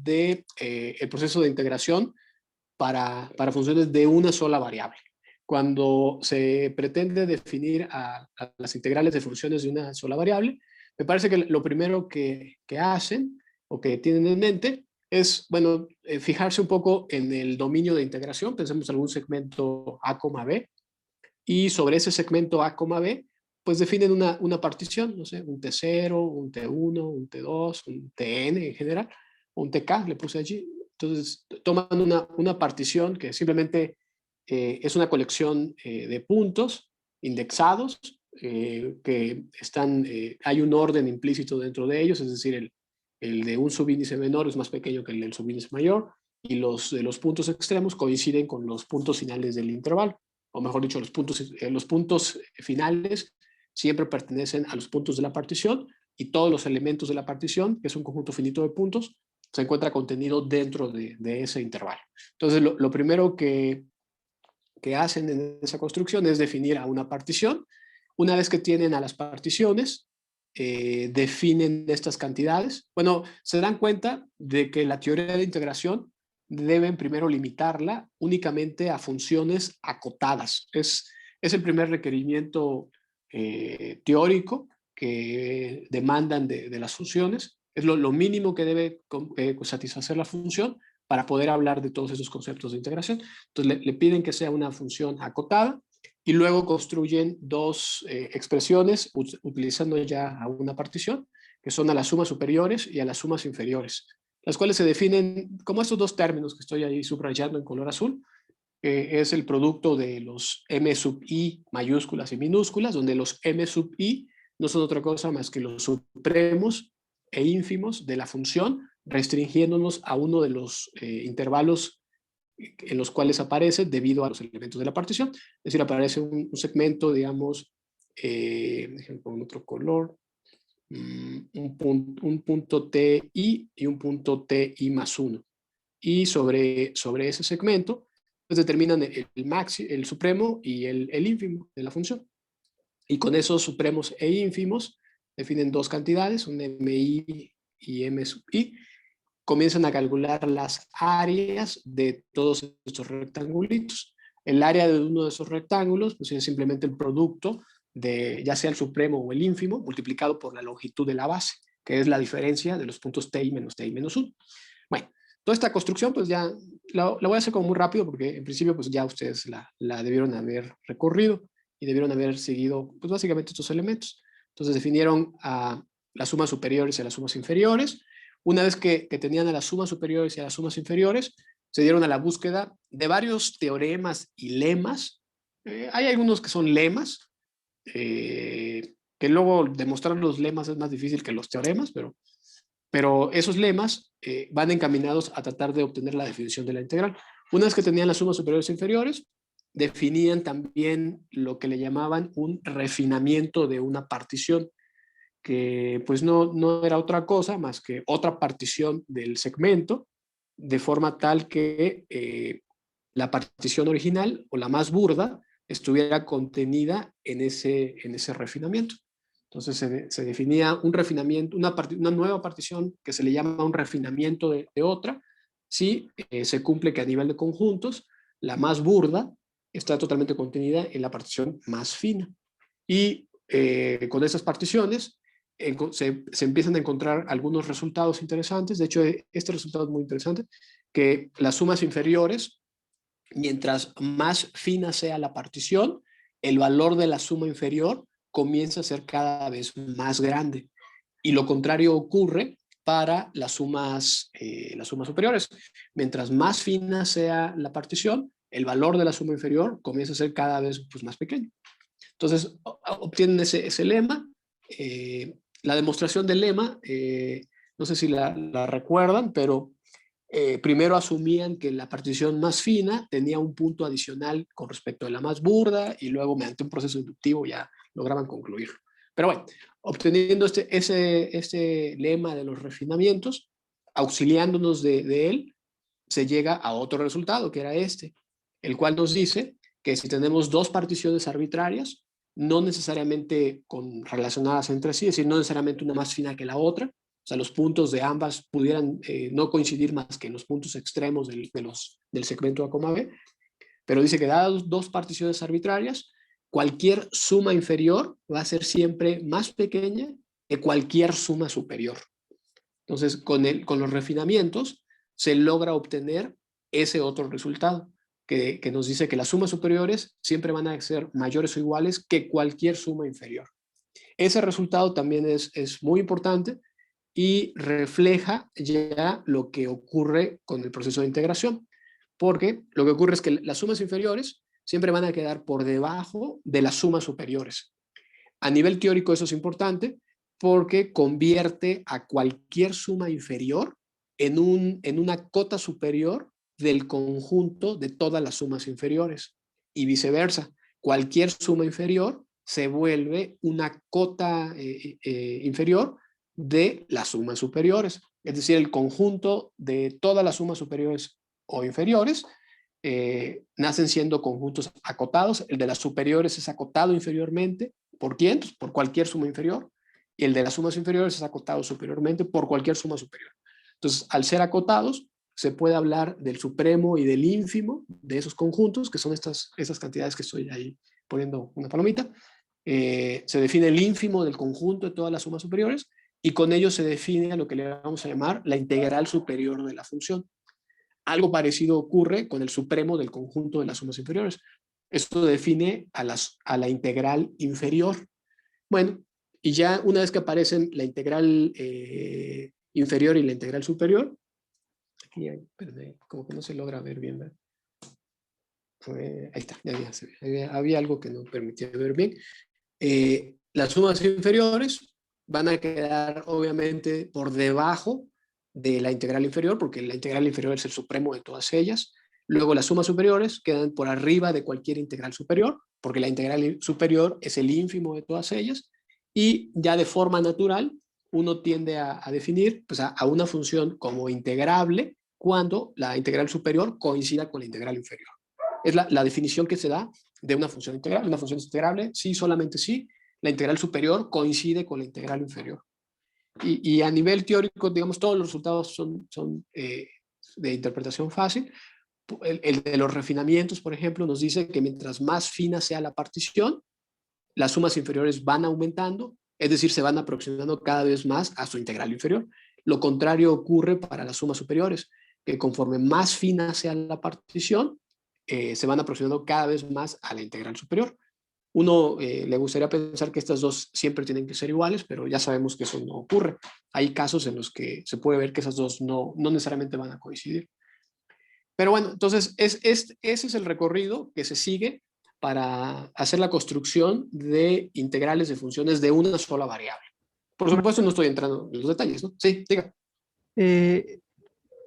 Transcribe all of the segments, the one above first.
de el proceso de integración para funciones de una sola variable. Cuando se pretende definir a las integrales de funciones de una sola variable, me parece que lo primero que hacen o que tienen en mente es, bueno, fijarse un poco en el dominio de integración. Pensemos en algún segmento A, B, y sobre ese segmento A, B, pues definen una partición, no sé, un T0, un T1, un T2, un Tn en general, o un Tk, le puse allí. Entonces, toman una partición que simplemente es una colección de puntos indexados, que están, hay un orden implícito dentro de ellos, es decir, el de un subíndice menor es más pequeño que el del subíndice mayor, y los de los puntos extremos coinciden con los puntos finales del intervalo, o mejor dicho, los puntos finales siempre pertenecen a los puntos de la partición, y todos los elementos de la partición, que es un conjunto finito de puntos, se encuentra contenido dentro de ese intervalo. Entonces, lo primero que hacen en esa construcción es definir a una partición. Una vez que tienen a las particiones, definen estas cantidades. Bueno, se dan cuenta de que la teoría de integración deben primero limitarla únicamente a funciones acotadas. Es el primer requerimiento teórico que demandan de las funciones. Es lo mínimo que debe satisfacer la función para poder hablar de todos esos conceptos de integración. Entonces le piden que sea una función acotada y luego construyen dos expresiones utilizando ya a una partición, que son a las sumas superiores y a las sumas inferiores, las cuales se definen como estos dos términos que estoy ahí subrayando en color azul, que es el producto de los m sub i mayúsculas y minúsculas, donde los m sub i no son otra cosa más que los supremos e ínfimos de la función, restringiéndonos a uno de los intervalos en los cuales aparece debido a los elementos de la partición. Es decir, aparece un segmento, digamos, déjenme poner otro color, un punto TI y un punto TI más 1. Y sobre ese segmento, pues determinan el supremo y el ínfimo de la función. Y con esos supremos e ínfimos definen dos cantidades, un MI y M sub I. Comienzan a calcular las áreas de todos estos rectangulitos. El área de uno de esos rectángulos pues es simplemente el producto de ya sea el supremo o el ínfimo multiplicado por la longitud de la base, que es la diferencia de los puntos TI menos 1. Bueno, toda esta construcción pues ya la voy a hacer como muy rápido porque en principio pues ya ustedes la debieron haber recorrido y debieron haber seguido pues básicamente estos elementos. Entonces definieron a las sumas superiores y a las sumas inferiores. Una vez que tenían a las sumas superiores y a las sumas inferiores, se dieron a la búsqueda de varios teoremas y lemas. Hay algunos que son lemas, que luego demostrar los lemas es más difícil que los teoremas, pero esos lemas van encaminados a tratar de obtener la definición de la integral. Una vez que tenían las sumas superiores e inferiores, definían también lo que le llamaban un refinamiento de una partición, que pues no era otra cosa más que otra partición del segmento, de forma tal que la partición original o la más burda estuviera contenida en ese refinamiento. Entonces se definía un refinamiento, una nueva partición que se le llama un refinamiento de otra, si se cumple que a nivel de conjuntos, la más burda está totalmente contenida en la partición más fina. Y con esas particiones se empiezan a encontrar algunos resultados interesantes. De hecho, este resultado es muy interesante, que las sumas inferiores, mientras más fina sea la partición, el valor de la suma inferior comienza a ser cada vez más grande. Y lo contrario ocurre para las sumas superiores. Mientras más fina sea la partición, el valor de la suma inferior comienza a ser cada vez pues, más pequeño. Entonces, obtienen ese lema. La demostración del lema, no sé si la recuerdan, pero primero asumían que la partición más fina tenía un punto adicional con respecto a la más burda y luego mediante un proceso inductivo ya lograban concluirlo. Pero bueno, obteniendo este lema de los refinamientos, auxiliándonos de él, se llega a otro resultado, que era este, el cual nos dice que si tenemos dos particiones arbitrarias, no necesariamente relacionadas entre sí, es decir, no necesariamente una más fina que la otra, O sea, los puntos de ambas pudieran no coincidir más que en los puntos extremos del segmento A, B, pero dice que dadas dos particiones arbitrarias, cualquier suma inferior va a ser siempre más pequeña que cualquier suma superior. Entonces, con los refinamientos se logra obtener ese otro resultado, que nos dice que las sumas superiores siempre van a ser mayores o iguales que cualquier suma inferior. Ese resultado también es muy importante y refleja ya lo que ocurre con el proceso de integración, porque lo que ocurre es que las sumas inferiores siempre van a quedar por debajo de las sumas superiores. A nivel teórico eso es importante porque convierte a cualquier suma inferior en una cota superior del conjunto de todas las sumas inferiores y viceversa. Cualquier suma inferior se vuelve una cota inferior de las sumas superiores. Es decir, el conjunto de todas las sumas superiores o inferiores nacen siendo conjuntos acotados. El de las superiores es acotado inferiormente. ¿Por quién? Pues por cualquier suma inferior. Y el de las sumas inferiores es acotado superiormente por cualquier suma superior. Entonces, al ser acotados, se puede hablar del supremo y del ínfimo de esos conjuntos, que son esas cantidades que estoy ahí poniendo una palomita. Se define el ínfimo del conjunto de todas las sumas superiores y con ello se define a lo que le vamos a llamar la integral superior de la función. Algo parecido ocurre con el supremo del conjunto de las sumas inferiores. Esto define a la integral inferior. Bueno, y ya una vez que aparecen la integral inferior y la integral superior, aquí hay, perdón, como que no se logra ver bien, ¿verdad? Ahí está, había algo que no permitía ver bien. Las sumas inferiores van a quedar obviamente por debajo de la integral inferior, porque la integral inferior es el supremo de todas ellas. Luego las sumas superiores quedan por arriba de cualquier integral superior, porque la integral superior es el ínfimo de todas ellas. Y ya de forma natural, uno tiende a definir pues, a una función como integrable cuando la integral superior coincida con la integral inferior. Es la definición que se da de una función integral. Una función integrable, sí, solamente sí, la integral superior coincide con la integral inferior. Y a nivel teórico, digamos, todos los resultados son de interpretación fácil. El de los refinamientos, por ejemplo, nos dice que mientras más fina sea la partición, las sumas inferiores van aumentando, es decir, se van aproximando cada vez más a su integral inferior. Lo contrario ocurre para las sumas superiores, que conforme más fina sea la partición, se van aproximando cada vez más a la integral superior. Uno le gustaría pensar que estas dos siempre tienen que ser iguales, pero ya sabemos que eso no ocurre. Hay casos en los que se puede ver que esas dos no necesariamente van a coincidir. Pero bueno, entonces ese es el recorrido que se sigue para hacer la construcción de integrales de funciones de una sola variable. Por supuesto, no estoy entrando en los detalles, ¿no? Sí, diga. Eh,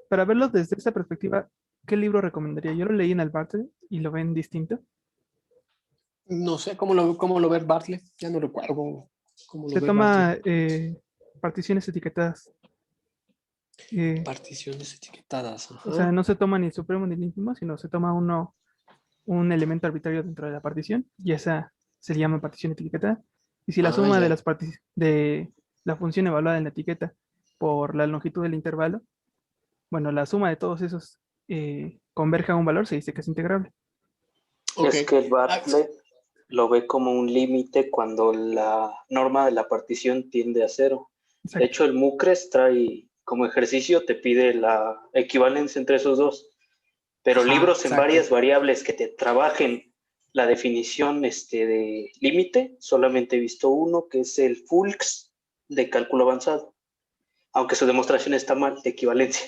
para verlo desde esa perspectiva, ¿qué libro recomendaría? Yo lo leí en el Bartlett y lo ven distinto. No sé cómo lo ve Bartlett, ya no recuerdo cómo lo Se ve Bartlett. toma particiones etiquetadas. Particiones etiquetadas, O sea, ajá. no se toma ni el supremo ni el ínfimo, sino se toma un elemento arbitrario dentro de la partición y esa se le llama partición etiquetada. Y si la Ah, suma de ya. de la función evaluada en la etiqueta por la longitud del intervalo, bueno, la suma de todos esos converge a un valor, se dice que es integrable. Ok. Es que el Ah, Bartlett lo ve como un límite cuando la norma de la partición tiende a cero. De Exacto. hecho, el MUCRES trae como ejercicio, te pide la equivalencia entre esos dos, pero ajá, libros en exacto. varias variables que te trabajen la definición de límite, solamente he visto uno, que es el FULX de cálculo avanzado, aunque su demostración está mal de equivalencia.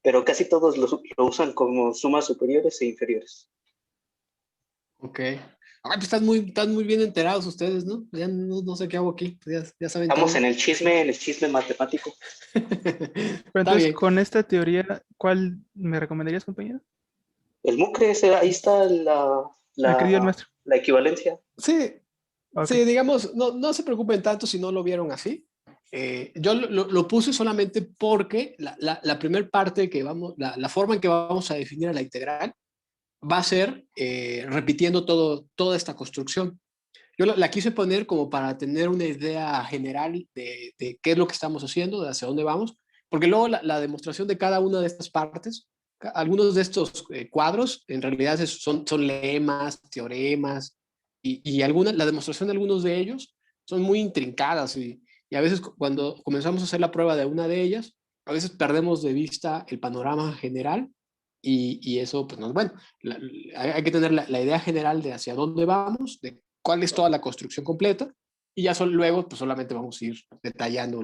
Pero casi todos lo usan como sumas superiores e inferiores. Ok. Ah, pues están muy bien enterados ustedes, ¿no? Ya no sé qué hago aquí, pues ya saben Estamos todo. en el chisme matemático. Pero Está entonces, bien. con esta teoría, ¿cuál me recomendarías, compañero? El MUCRES, ahí está El que dio el maestro. la equivalencia. Sí, Ok. sí, digamos, no se preocupen tanto si no lo vieron así. Yo lo puse solamente porque la primera parte que la forma en que vamos a definir a la integral va a ser repitiendo toda esta construcción. Yo la quise poner como para tener una idea general de qué es lo que estamos haciendo, de hacia dónde vamos, porque luego la demostración de cada una de estas partes, algunos de estos cuadros en realidad son lemas, teoremas, y la demostración de algunos de ellos son muy intrincadas y a veces cuando comenzamos a hacer la prueba de una de ellas, a veces perdemos de vista el panorama general y eso pues no es bueno. Hay que tener la idea general de hacia dónde vamos, de cuál es toda la construcción completa y ya luego pues solamente vamos a ir detallando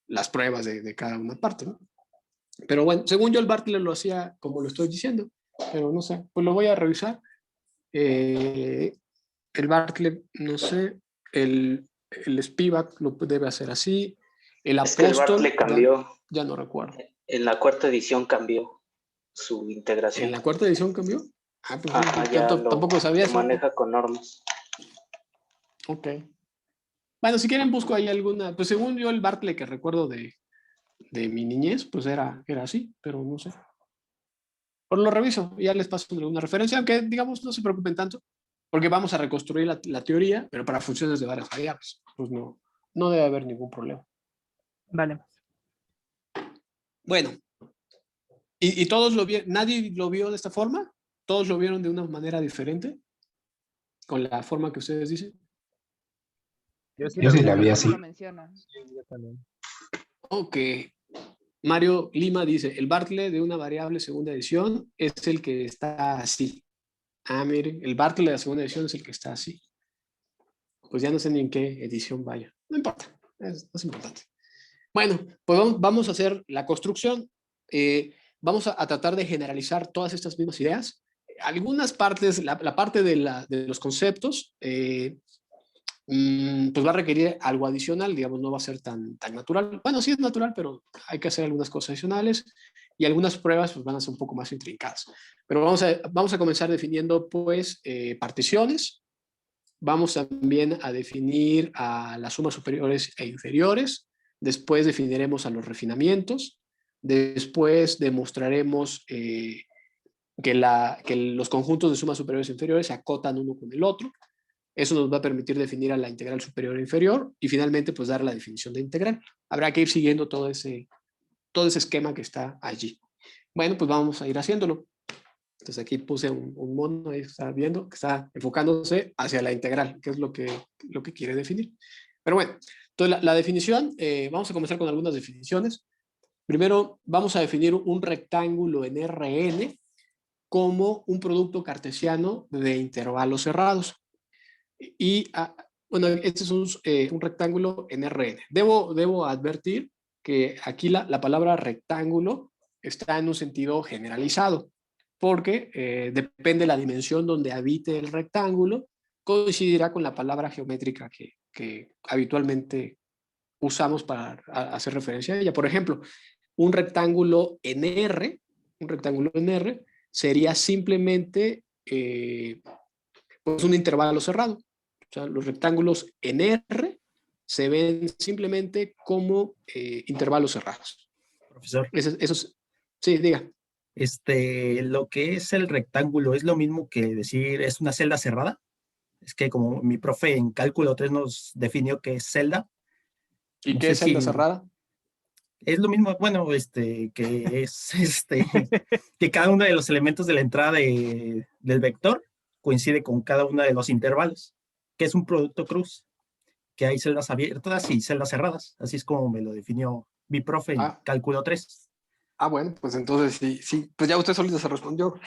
las pruebas de cada una parte, ¿no? Pero bueno, según yo el Bartlett lo hacía como lo estoy diciendo, pero no sé, pues lo voy a revisar. El Bartlett, no sé, el Spivak lo debe hacer así, el Es que el Apóstol, Bartlett cambió. ya no recuerdo. En la cuarta edición cambió su ¿En integración. la cuarta edición cambió? Ah, pues Ya tampoco sabía lo eso. maneja con normas. Ok. Bueno, si quieren busco ahí alguna, pues según yo el Bartlett que recuerdo de mi niñez, pues era así, pero no sé. Por lo reviso, ya les paso una referencia, aunque digamos no se preocupen tanto, porque vamos a reconstruir la teoría, pero para funciones de varias variables. Pues no debe haber ningún problema. Vale. Bueno, ¿y todos lo vieron? ¿Nadie lo vio de esta forma? ¿Todos lo vieron de una manera diferente? ¿Con la forma que ustedes dicen? Yo sí Yo lo sí vi la vi así. así. Lo menciona. Sí, yo también. Ok. Mario Lima dice, el Bartlett de una variable segunda edición es el que está así. Ah, miren, el Bartlett de la segunda edición es el que está así. Pues ya no sé ni en qué edición vaya. No importa, no es importante. Bueno, pues vamos a hacer la construcción. Vamos a tratar de generalizar todas estas mismas ideas. Algunas partes, la parte de los conceptos, pues va a requerir algo adicional, digamos, no va a ser tan natural. Bueno, sí es natural, pero hay que hacer algunas cosas adicionales y algunas pruebas pues, van a ser un poco más intrincadas. Pero vamos a comenzar definiendo, pues, particiones. Vamos también a definir a las sumas superiores e inferiores. Después definiremos a los refinamientos. Después demostraremos que los conjuntos de sumas superiores e inferiores se acotan uno con el otro. Eso nos va a permitir definir a la integral superior e inferior y finalmente pues dar la definición de integral. Habrá que ir siguiendo todo ese esquema que está allí. Bueno, pues vamos a ir haciéndolo. Entonces aquí puse un mono, ahí está viendo, que está enfocándose hacia la integral, que es lo que quiere definir. Pero bueno, entonces la definición, vamos a comenzar con algunas definiciones. Primero, vamos a definir un rectángulo en Rn como un producto cartesiano de intervalos cerrados. Y, bueno, este es un rectángulo en Rn. Debo advertir que aquí la palabra rectángulo está en un sentido generalizado, porque depende de la dimensión donde habite el rectángulo, coincidirá con la palabra geométrica que habitualmente usamos para hacer referencia a ella. Por ejemplo, un rectángulo en R sería simplemente pues un intervalo cerrado. O sea, los rectángulos en R se ven simplemente como intervalos cerrados. Profesor, sí, diga. Lo que es el rectángulo es lo mismo que decir es una celda cerrada. Es que como mi profe en cálculo 3 nos definió que es celda. ¿Y No qué sé es celda si cerrada? es lo mismo, bueno, que es que cada uno de los elementos de la entrada del vector coincide con cada uno de los intervalos, que es un producto cruz, que hay celdas abiertas y celdas cerradas. Así es como me lo definió mi profe en cálculo 3. Bueno, pues entonces sí, pues ya usted solito se respondió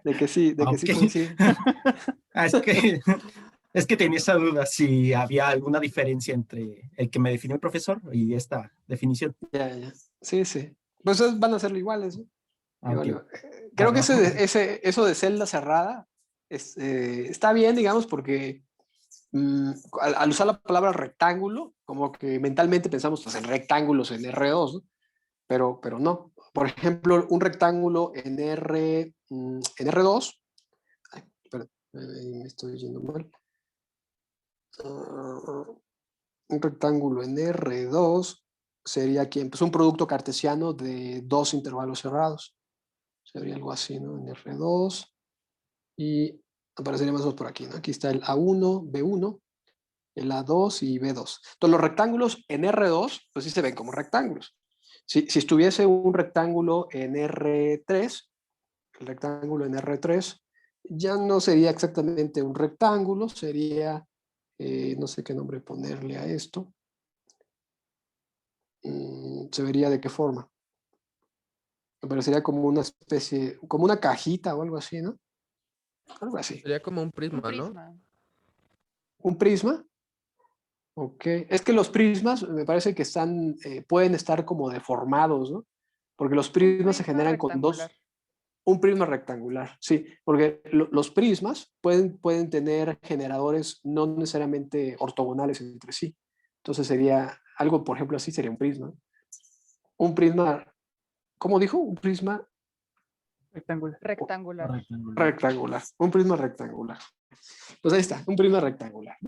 de que sí coincide. Es que tenía esa duda si había alguna diferencia entre el que me definió el profesor y esta definición. Ya. Sí. Pues van a ser iguales, ¿no? Okay. Creo que eso de celda cerrada está bien, digamos, porque al usar la palabra rectángulo, como que mentalmente pensamos pues, en rectángulos en R2, ¿no? Pero no. Por ejemplo, un rectángulo en R2, me estoy yendo mal. Un rectángulo en R2 sería pues un producto cartesiano de dos intervalos cerrados. Sería algo así, ¿no? En R2 y aparecería más o menos por aquí, ¿no? Aquí está el A1, B1, el A2 y B2. Entonces los rectángulos en R2, pues sí se ven como rectángulos. Si estuviese un rectángulo en R3, el rectángulo en R3, ya no sería exactamente un rectángulo, sería, no sé qué nombre ponerle a esto. Se vería de qué forma. Me parecería como una especie, como una cajita o algo así, ¿no? Algo así. Sería como un prisma, Un ¿no? prisma. ¿Un prisma? Ok. Es que los prismas me parece que están, pueden estar como deformados, ¿no? Porque los Un prismas se prisma generan con rectangular. un prisma rectangular, sí, porque los prismas pueden tener generadores no necesariamente ortogonales entre sí. Entonces sería algo, por ejemplo, así sería un prisma. Un prisma, ¿cómo dijo? Un prisma Rectangular. Rectangular. rectangular. Un prisma rectangular. Pues ahí está, un prisma rectangular.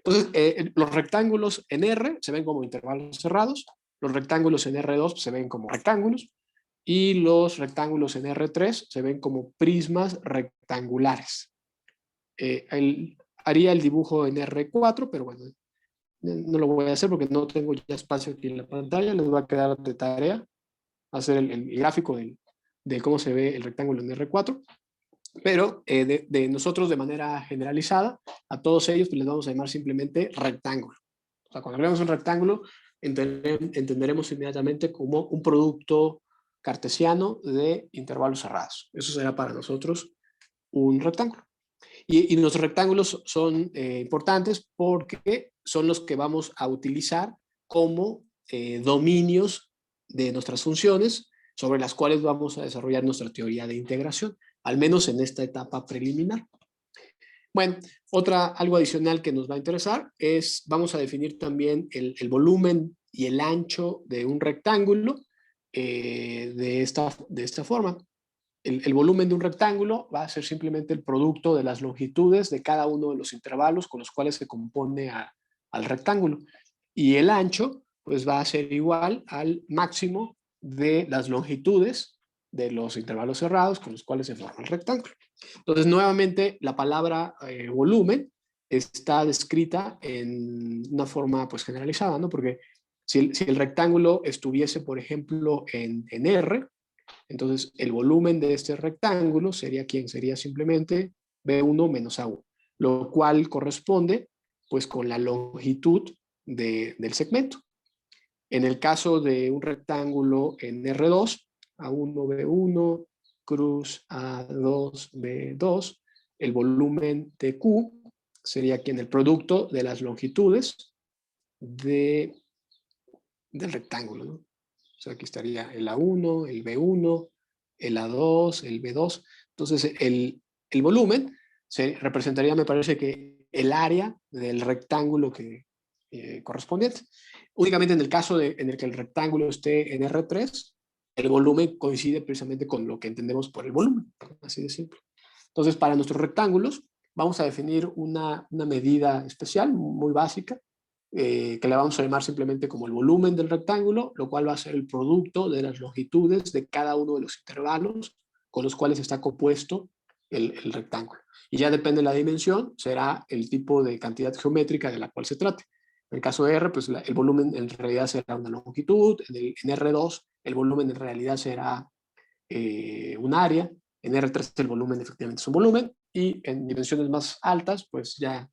Entonces, los rectángulos en R se ven como intervalos cerrados, los rectángulos en R2 se ven como rectángulos, y los rectángulos en R3 se ven como prismas rectangulares. Haría el dibujo en R4, pero bueno, no lo voy a hacer porque no tengo ya espacio aquí en la pantalla. Les va a quedar de tarea hacer el gráfico de cómo se ve el rectángulo en R4. Pero de nosotros de manera generalizada, a todos ellos pues les vamos a llamar simplemente rectángulo. O sea, cuando veamos un rectángulo, entenderemos inmediatamente como un producto cartesiano de intervalos cerrados. Eso será para nosotros un rectángulo. Y nuestros rectángulos son importantes porque son los que vamos a utilizar como dominios de nuestras funciones sobre las cuales vamos a desarrollar nuestra teoría de integración, al menos en esta etapa preliminar. Bueno, algo adicional que nos va a interesar es, vamos a definir también el volumen y el ancho de un rectángulo de esta forma. El volumen de un rectángulo va a ser simplemente el producto de las longitudes de cada uno de los intervalos con los cuales se compone al rectángulo. Y el ancho, pues va a ser igual al máximo de las longitudes de los intervalos cerrados con los cuales se forma el rectángulo. Entonces, nuevamente, la palabra volumen está descrita en una forma pues generalizada, ¿no? Porque si el rectángulo estuviese, por ejemplo, en R, entonces el volumen de este rectángulo sería simplemente B1 menos A1, lo cual corresponde pues con la longitud del segmento. En el caso de un rectángulo en R2, A1, B1, cruz A2, B2, el volumen de Q sería aquí en el producto de las longitudes del rectángulo, ¿no? O sea, aquí estaría el A1, el B1, el A2, el B2. Entonces, el volumen se representaría, me parece que el área del rectángulo que correspondiente. Únicamente en el caso en el que el rectángulo esté en R3, el volumen coincide precisamente con lo que entendemos por el volumen, así de simple. Entonces, para nuestros rectángulos, vamos a definir una medida especial, muy básica, que le vamos a llamar simplemente como el volumen del rectángulo, lo cual va a ser el producto de las longitudes de cada uno de los intervalos con los cuales está compuesto el rectángulo. Y ya depende de la dimensión, será el tipo de cantidad geométrica de la cual se trate. En el caso de R, pues el volumen en realidad será una longitud, en R2 el volumen en realidad será un área, en R3 el volumen efectivamente es un volumen, y en dimensiones más altas, pues ya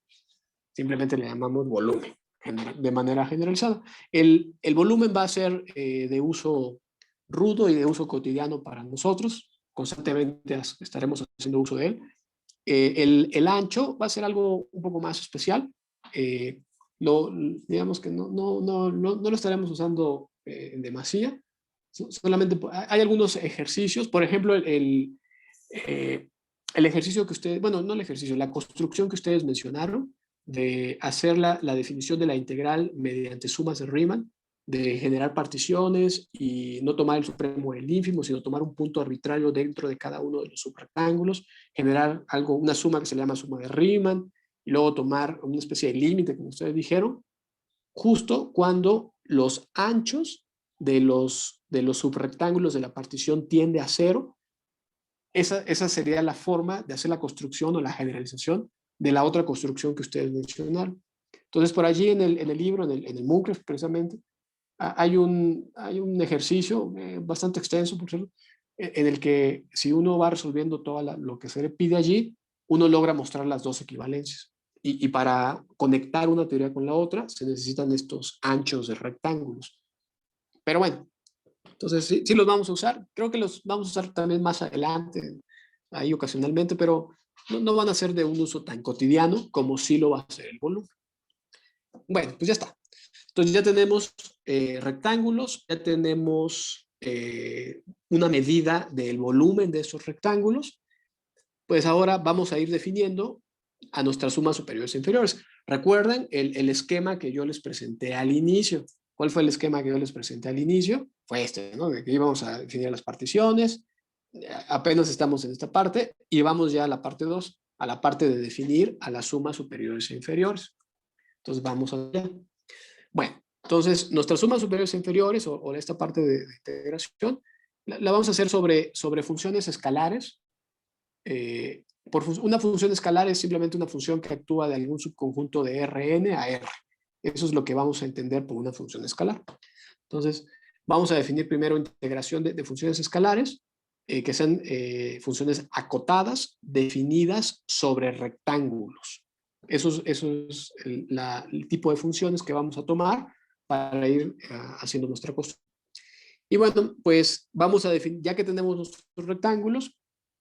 simplemente le llamamos volumen de manera generalizada. El volumen va a ser de uso rudo y de uso cotidiano para nosotros, constantemente estaremos haciendo uso de él. El ancho va a ser algo un poco más especial, digamos que no lo estaremos usando en demasía, solamente hay algunos ejercicios, por ejemplo, el ejercicio que ustedes, bueno, no el ejercicio, la construcción que ustedes mencionaron, de hacer la definición de la integral mediante sumas de Riemann, de generar particiones y no tomar el supremo o el ínfimo, sino tomar un punto arbitrario dentro de cada uno de los subrectángulos, generar una suma que se llama suma de Riemann, y luego tomar una especie de límite, como ustedes dijeron, justo cuando los anchos de los subrectángulos de la partición tiende a cero. esa sería la forma de hacer la construcción o la generalización de la otra construcción que ustedes mencionaron. Entonces, por allí en el libro, en el Mooncraft precisamente, hay un ejercicio bastante extenso, por cierto, en el que si uno va resolviendo todo lo que se le pide allí, uno logra mostrar las dos equivalencias. Y para conectar una teoría con la otra, se necesitan estos anchos de rectángulos. Pero bueno, entonces sí los vamos a usar. Creo que los vamos a usar también más adelante, ahí ocasionalmente, pero no van a ser de un uso tan cotidiano como sí lo va a ser el volumen. Bueno, pues ya está. Entonces ya tenemos rectángulos, ya tenemos una medida del volumen de esos rectángulos. Pues ahora vamos a ir definiendo a nuestras sumas superiores e inferiores. Recuerden el esquema que yo les presenté al inicio. ¿Cuál fue el esquema que yo les presenté al inicio? Fue este, ¿no? De que íbamos a definir las particiones. Apenas estamos en esta parte y vamos ya a la parte 2, a la parte de definir a las sumas superiores e inferiores. Entonces vamos allá. Bueno, entonces nuestras sumas superiores e inferiores o esta parte de integración la vamos a hacer sobre funciones escalares. Una función escalar es simplemente una función que actúa de algún subconjunto de Rn a R. Eso es lo que vamos a entender por una función escalar. Entonces, vamos a definir primero integración de funciones escalares, que sean funciones acotadas, definidas sobre rectángulos. Eso es el tipo de funciones que vamos a tomar para ir haciendo nuestra construcción. Y bueno, pues vamos a definir, ya que tenemos nuestros rectángulos,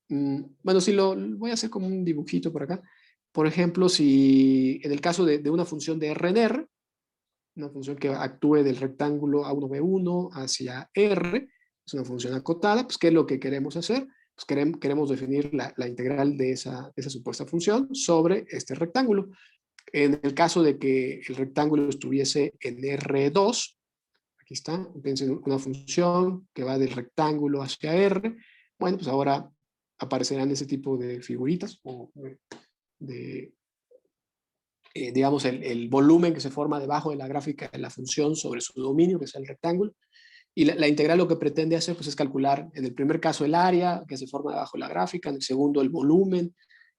bueno, si lo voy a hacer como un dibujito por acá. Por ejemplo, si en el caso de una función de R en R, una función que actúe del rectángulo A1B1 hacia R, es una función acotada, pues ¿qué es lo que queremos hacer? Pues queremos definir la integral de esa supuesta función sobre este rectángulo. En el caso de que el rectángulo estuviese en R2, aquí está, piensen en una función que va del rectángulo hacia R, bueno, pues ahora aparecerán ese tipo de figuritas o digamos, el volumen que se forma debajo de la gráfica de la función sobre su dominio, que es el rectángulo. Y la integral lo que pretende hacer pues, es calcular, en el primer caso, el área que se forma debajo de la gráfica, en el segundo, el volumen,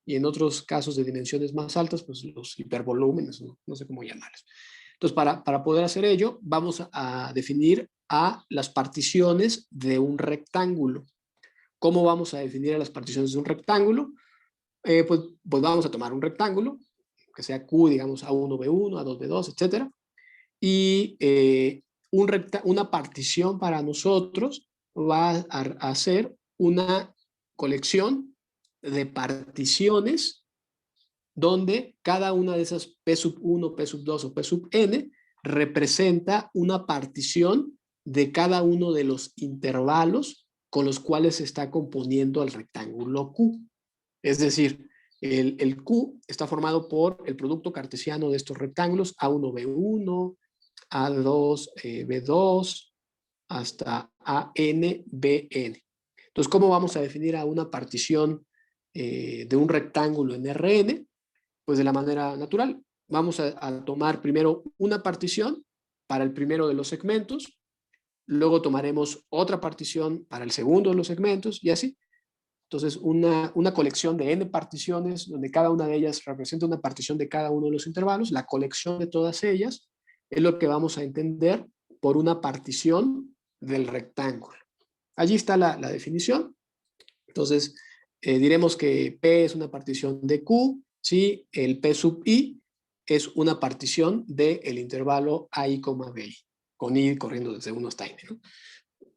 y en otros casos de dimensiones más altas, pues los hipervolúmenes, no sé cómo llamarlos. Entonces, para poder hacer ello, vamos a definir a las particiones de un rectángulo. ¿Cómo vamos a definir a las particiones de un rectángulo? Pues vamos a tomar un rectángulo, que sea Q, digamos, A1B1, A2B2, etc. Y una partición para nosotros va a ser una colección de particiones donde cada una de esas P sub 1, P sub 2 o P sub n representa una partición de cada uno de los intervalos con los cuales se está componiendo el rectángulo Q. Es decir, el Q está formado por el producto cartesiano de estos rectángulos A1B1, A2B2, hasta ANBN. Entonces, ¿cómo vamos a definir a una partición de un rectángulo en Rn? Pues de la manera natural. Vamos a tomar primero una partición para el primero de los segmentos, luego tomaremos otra partición para el segundo de los segmentos y así. Entonces, una colección de n particiones, donde cada una de ellas representa una partición de cada uno de los intervalos, la colección de todas ellas es lo que vamos a entender por una partición del rectángulo. Allí está la definición. Entonces, diremos que P es una partición de Q, si el P sub I es una partición del intervalo AI, BI, con I corriendo desde 1 hasta N,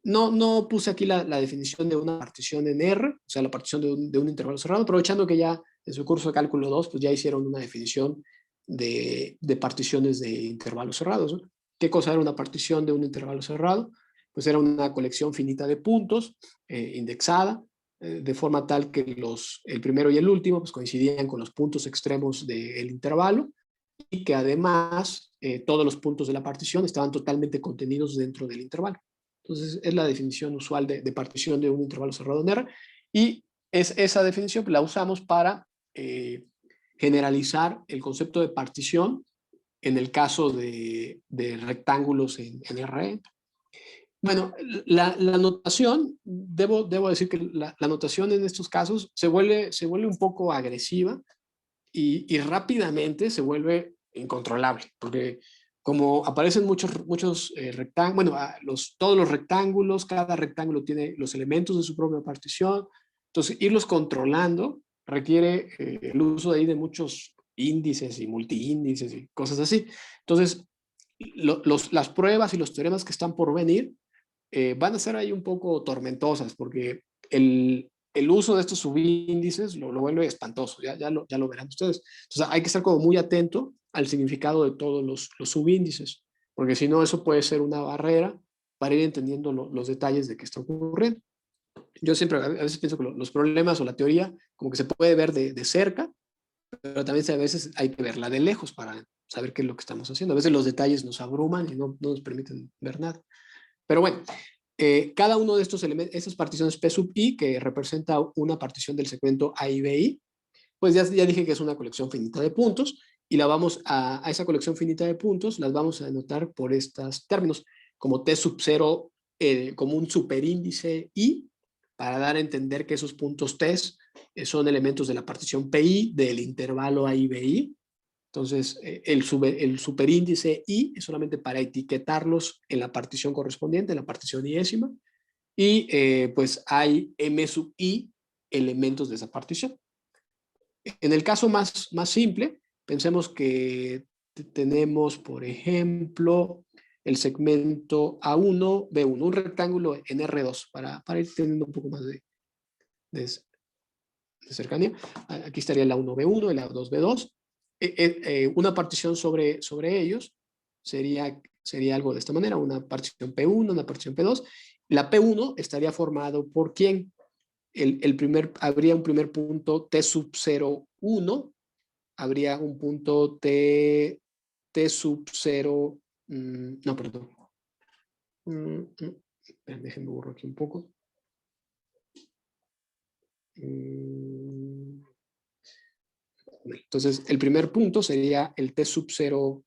¿no? No puse aquí la definición de una partición en R, o sea, la partición de un intervalo cerrado, aprovechando que ya en su curso de cálculo 2, pues ya hicieron una definición de particiones de intervalos cerrados, ¿no? ¿Qué cosa era una partición de un intervalo cerrado? Pues era una colección finita de puntos, indexada, de forma tal que el primero y el último pues, coincidían con los puntos extremos del intervalo y que además todos los puntos de la partición estaban totalmente contenidos dentro del intervalo. Entonces, es la definición usual de partición de un intervalo cerrado en R. Y esa definición la usamos para generalizar el concepto de partición en el caso de rectángulos en R. Bueno, la notación, debo decir que la notación en estos casos se vuelve un poco agresiva y rápidamente se vuelve incontrolable, porque como aparecen muchos rectángulos, bueno, todos los rectángulos, cada rectángulo tiene los elementos de su propia partición, entonces irlos controlando requiere el uso de muchos índices y multiíndices y cosas así. Entonces, las pruebas y los teoremas que están por venir van a ser ahí un poco tormentosas, porque el uso de estos subíndices lo vuelve espantoso, ya lo verán ustedes. Entonces hay que estar como muy atento al significado de todos los subíndices, porque si no eso puede ser una barrera para ir entendiendo los detalles de qué está ocurriendo. Yo siempre a veces pienso que los problemas o la teoría como que se puede ver de cerca, pero también a veces hay que verla de lejos para saber qué es lo que estamos haciendo. A veces los detalles nos abruman y no nos permiten ver nada. Pero bueno, cada uno de estos elementos, estas particiones P sub I, que representa una partición del segmento A y B I, pues ya dije que es una colección finita de puntos, y la vamos a esa colección finita de puntos, las vamos a denotar por estos términos, como T sub 0, como un superíndice I, para dar a entender que esos puntos T son elementos de la partición PI del intervalo A y BI. Entonces, el superíndice I es solamente para etiquetarlos en la partición correspondiente, en la partición iésima, y pues hay M sub I elementos de esa partición. En el caso más simple, pensemos que tenemos, por ejemplo, el segmento A1, B1, un rectángulo en R2, para ir teniendo un poco más de cercanía. Aquí estaría el A1, B1, el A2, B2. Una partición sobre ellos sería algo de esta manera, una partición P1, una partición P2. La P1 estaría formado por ¿quién? Habría un primer punto T sub 0, 1, habría un punto T sub 0, no, perdón. Déjenme borrar aquí un poco. Entonces, el primer punto sería el T sub 0,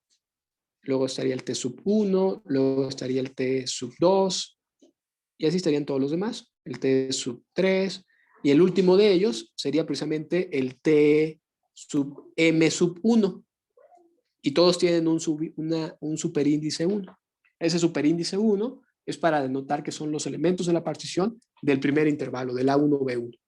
luego estaría el T sub 1, luego estaría el T sub 2, y así estarían todos los demás, el T sub 3, y el último de ellos sería precisamente el T sub M sub 1, y todos tienen un superíndice 1. Ese superíndice 1 es para denotar que son los elementos de la partición del primer intervalo, del A1B1.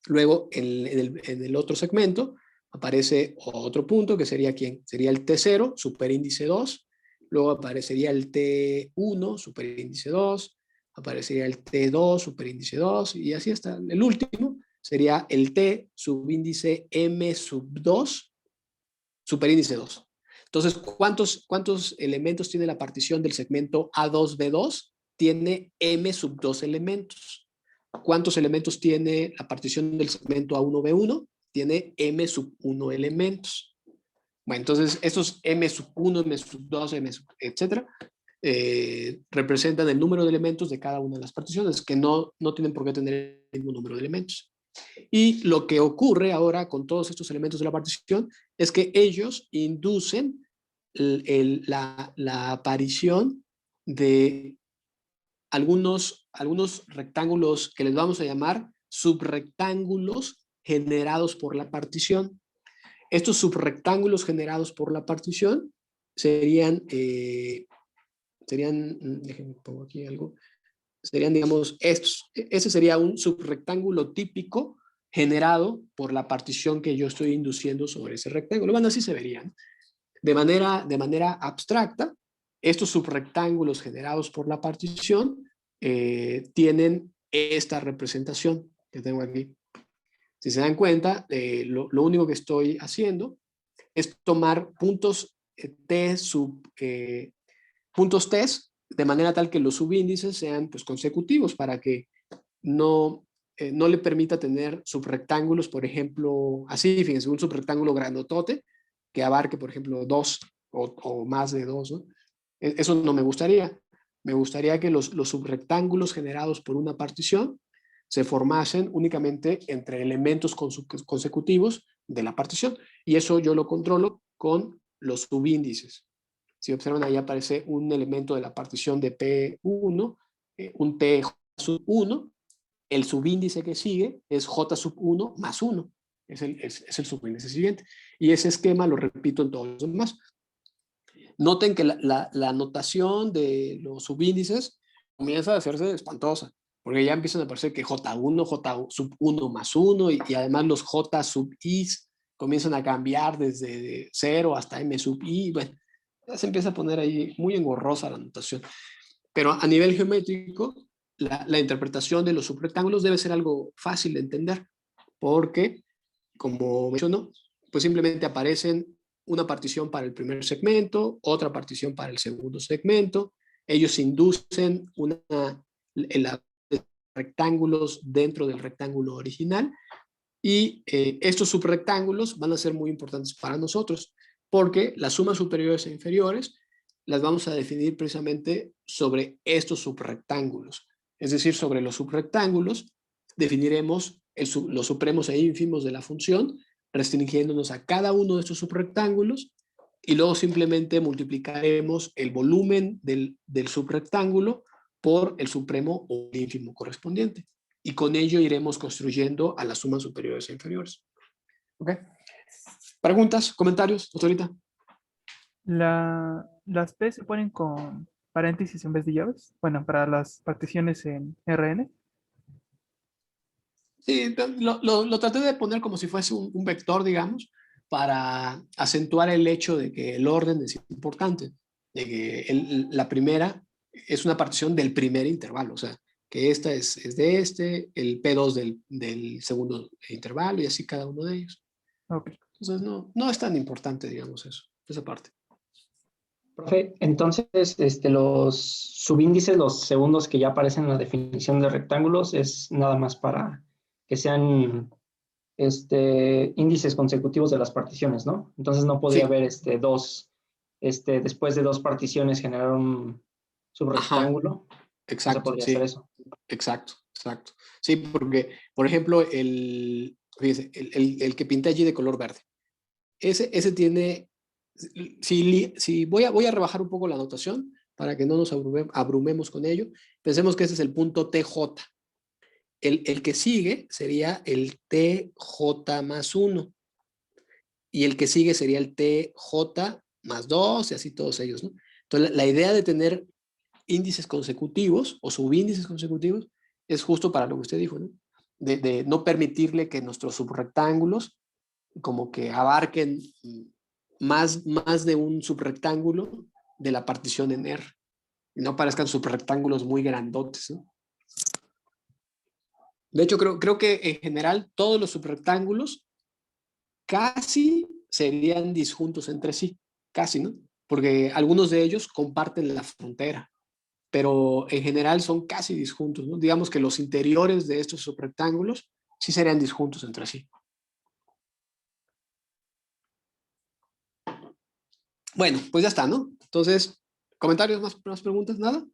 Luego, en el otro segmento, aparece otro punto que sería ¿quién? Sería el T0, superíndice 2. Luego aparecería el T1, superíndice 2. Aparecería el T2, superíndice 2. Y así hasta el último sería el T, subíndice M sub 2, superíndice 2. Entonces, ¿cuántos elementos tiene la partición del segmento A2B2? Tiene M sub 2 elementos. ¿Cuántos elementos tiene la partición del segmento A1B1? Tiene M sub 1 elementos. Bueno, entonces estos M sub 1, M sub 2, etcétera, representan el número de elementos de cada una de las particiones, que no tienen por qué tener el mismo número de elementos. Y lo que ocurre ahora con todos estos elementos de la partición es que ellos inducen la aparición de algunos rectángulos que les vamos a llamar subrectángulos generados por la partición. Estos subrectángulos generados por la partición serían, déjenme pongo aquí algo, serían, digamos, estos. Ese sería un subrectángulo típico generado por la partición que yo estoy induciendo sobre ese rectángulo. Bueno, así se verían. De manera abstracta, estos subrectángulos generados por la partición tienen esta representación que tengo aquí. Si se dan cuenta, lo único que estoy haciendo es tomar puntos puntos T de manera tal que los subíndices sean pues, consecutivos para que no le permita tener subrectángulos, por ejemplo, así, fíjense, un subrectángulo grandotote que abarque, por ejemplo, 2 o más de 2, ¿no? Eso no me gustaría. Me gustaría que los subrectángulos generados por una partición se formasen únicamente entre elementos consecutivos de la partición. Y eso yo lo controlo con los subíndices. Si observan ahí aparece un elemento de la partición de P1, un P sub 1, el subíndice que sigue es J sub 1 más 1, es el subíndice siguiente. Y ese esquema lo repito en todos los demás. Noten que la notación de los subíndices comienza a hacerse espantosa, porque ya empiezan a aparecer que J1, J sub 1 más 1, y además los J sub I comienzan a cambiar desde 0 hasta M sub I. Bueno, ya se empieza a poner ahí muy engorrosa la notación. Pero a nivel geométrico, la interpretación de los subrectángulos debe ser algo fácil de entender, porque, como mencionó, pues simplemente aparecen una partición para el primer segmento, otra partición para el segundo segmento. Ellos inducen rectángulos dentro del rectángulo original, y estos subrectángulos van a ser muy importantes para nosotros, porque las sumas superiores e inferiores las vamos a definir precisamente sobre estos subrectángulos. Es decir, sobre los subrectángulos definiremos los supremos e ínfimos de la función, restringiéndonos a cada uno de estos subrectángulos, y luego simplemente multiplicaremos el volumen del subrectángulo por el supremo o el ínfimo correspondiente. Y con ello iremos construyendo a las sumas superiores e inferiores. ¿Ok? ¿Preguntas? ¿Comentarios? Doctorita. Las P se ponen con paréntesis en vez de llaves. Bueno, para las particiones en RN. Sí, lo traté de poner como si fuese un vector, digamos, para acentuar el hecho de que el orden es importante, de que la primera es una partición del primer intervalo, o sea, que esta es de este, el P2 del segundo intervalo, y así cada uno de ellos. Okay. Entonces no es tan importante, digamos, esa parte. Profe, entonces los subíndices, los segundos que ya aparecen en la definición de rectángulos, es nada más para que sean índices consecutivos de las particiones, ¿no? Entonces no podría haber después de dos particiones generar un subrectángulo. Exacto, no se podría sí. hacer eso. Exacto. Sí, porque, por ejemplo, fíjese, el que pinté allí de color verde, ese tiene, si voy a rebajar un poco la anotación para que no nos abrumemos con ello. Pensemos que ese es el punto TJ. El que sigue sería el TJ más 1. Y el que sigue sería el TJ más 2, y así todos ellos, ¿no? Entonces, la idea de tener índices consecutivos o subíndices consecutivos es justo para lo que usted dijo, ¿no? De no permitirle que nuestros subrectángulos como que abarquen más de un subrectángulo de la partición en R, y no parezcan subrectángulos muy grandotes, ¿no? De hecho, creo que en general todos los subrectángulos casi serían disjuntos entre sí, casi, ¿no? Porque algunos de ellos comparten la frontera, pero en general son casi disjuntos, ¿no? Digamos que los interiores de estos subrectángulos sí serían disjuntos entre sí. Bueno, pues ya está, ¿no? Entonces, ¿comentarios, más preguntas? ¿Nada?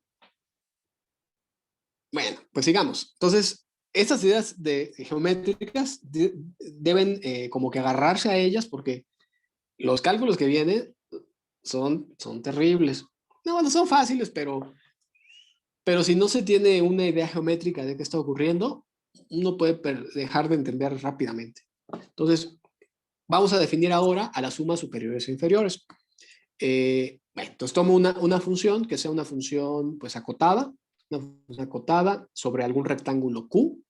Bueno, pues sigamos. Entonces, estas ideas geométricas deben como que agarrarse a ellas, porque los cálculos que vienen son terribles. No, bueno, son fáciles, pero si no se tiene una idea geométrica de qué está ocurriendo, uno puede dejar de entender rápidamente. Entonces, vamos a definir ahora a las sumas superiores e inferiores. Bueno, entonces tomo una función que sea una función pues acotada sobre algún rectángulo Q,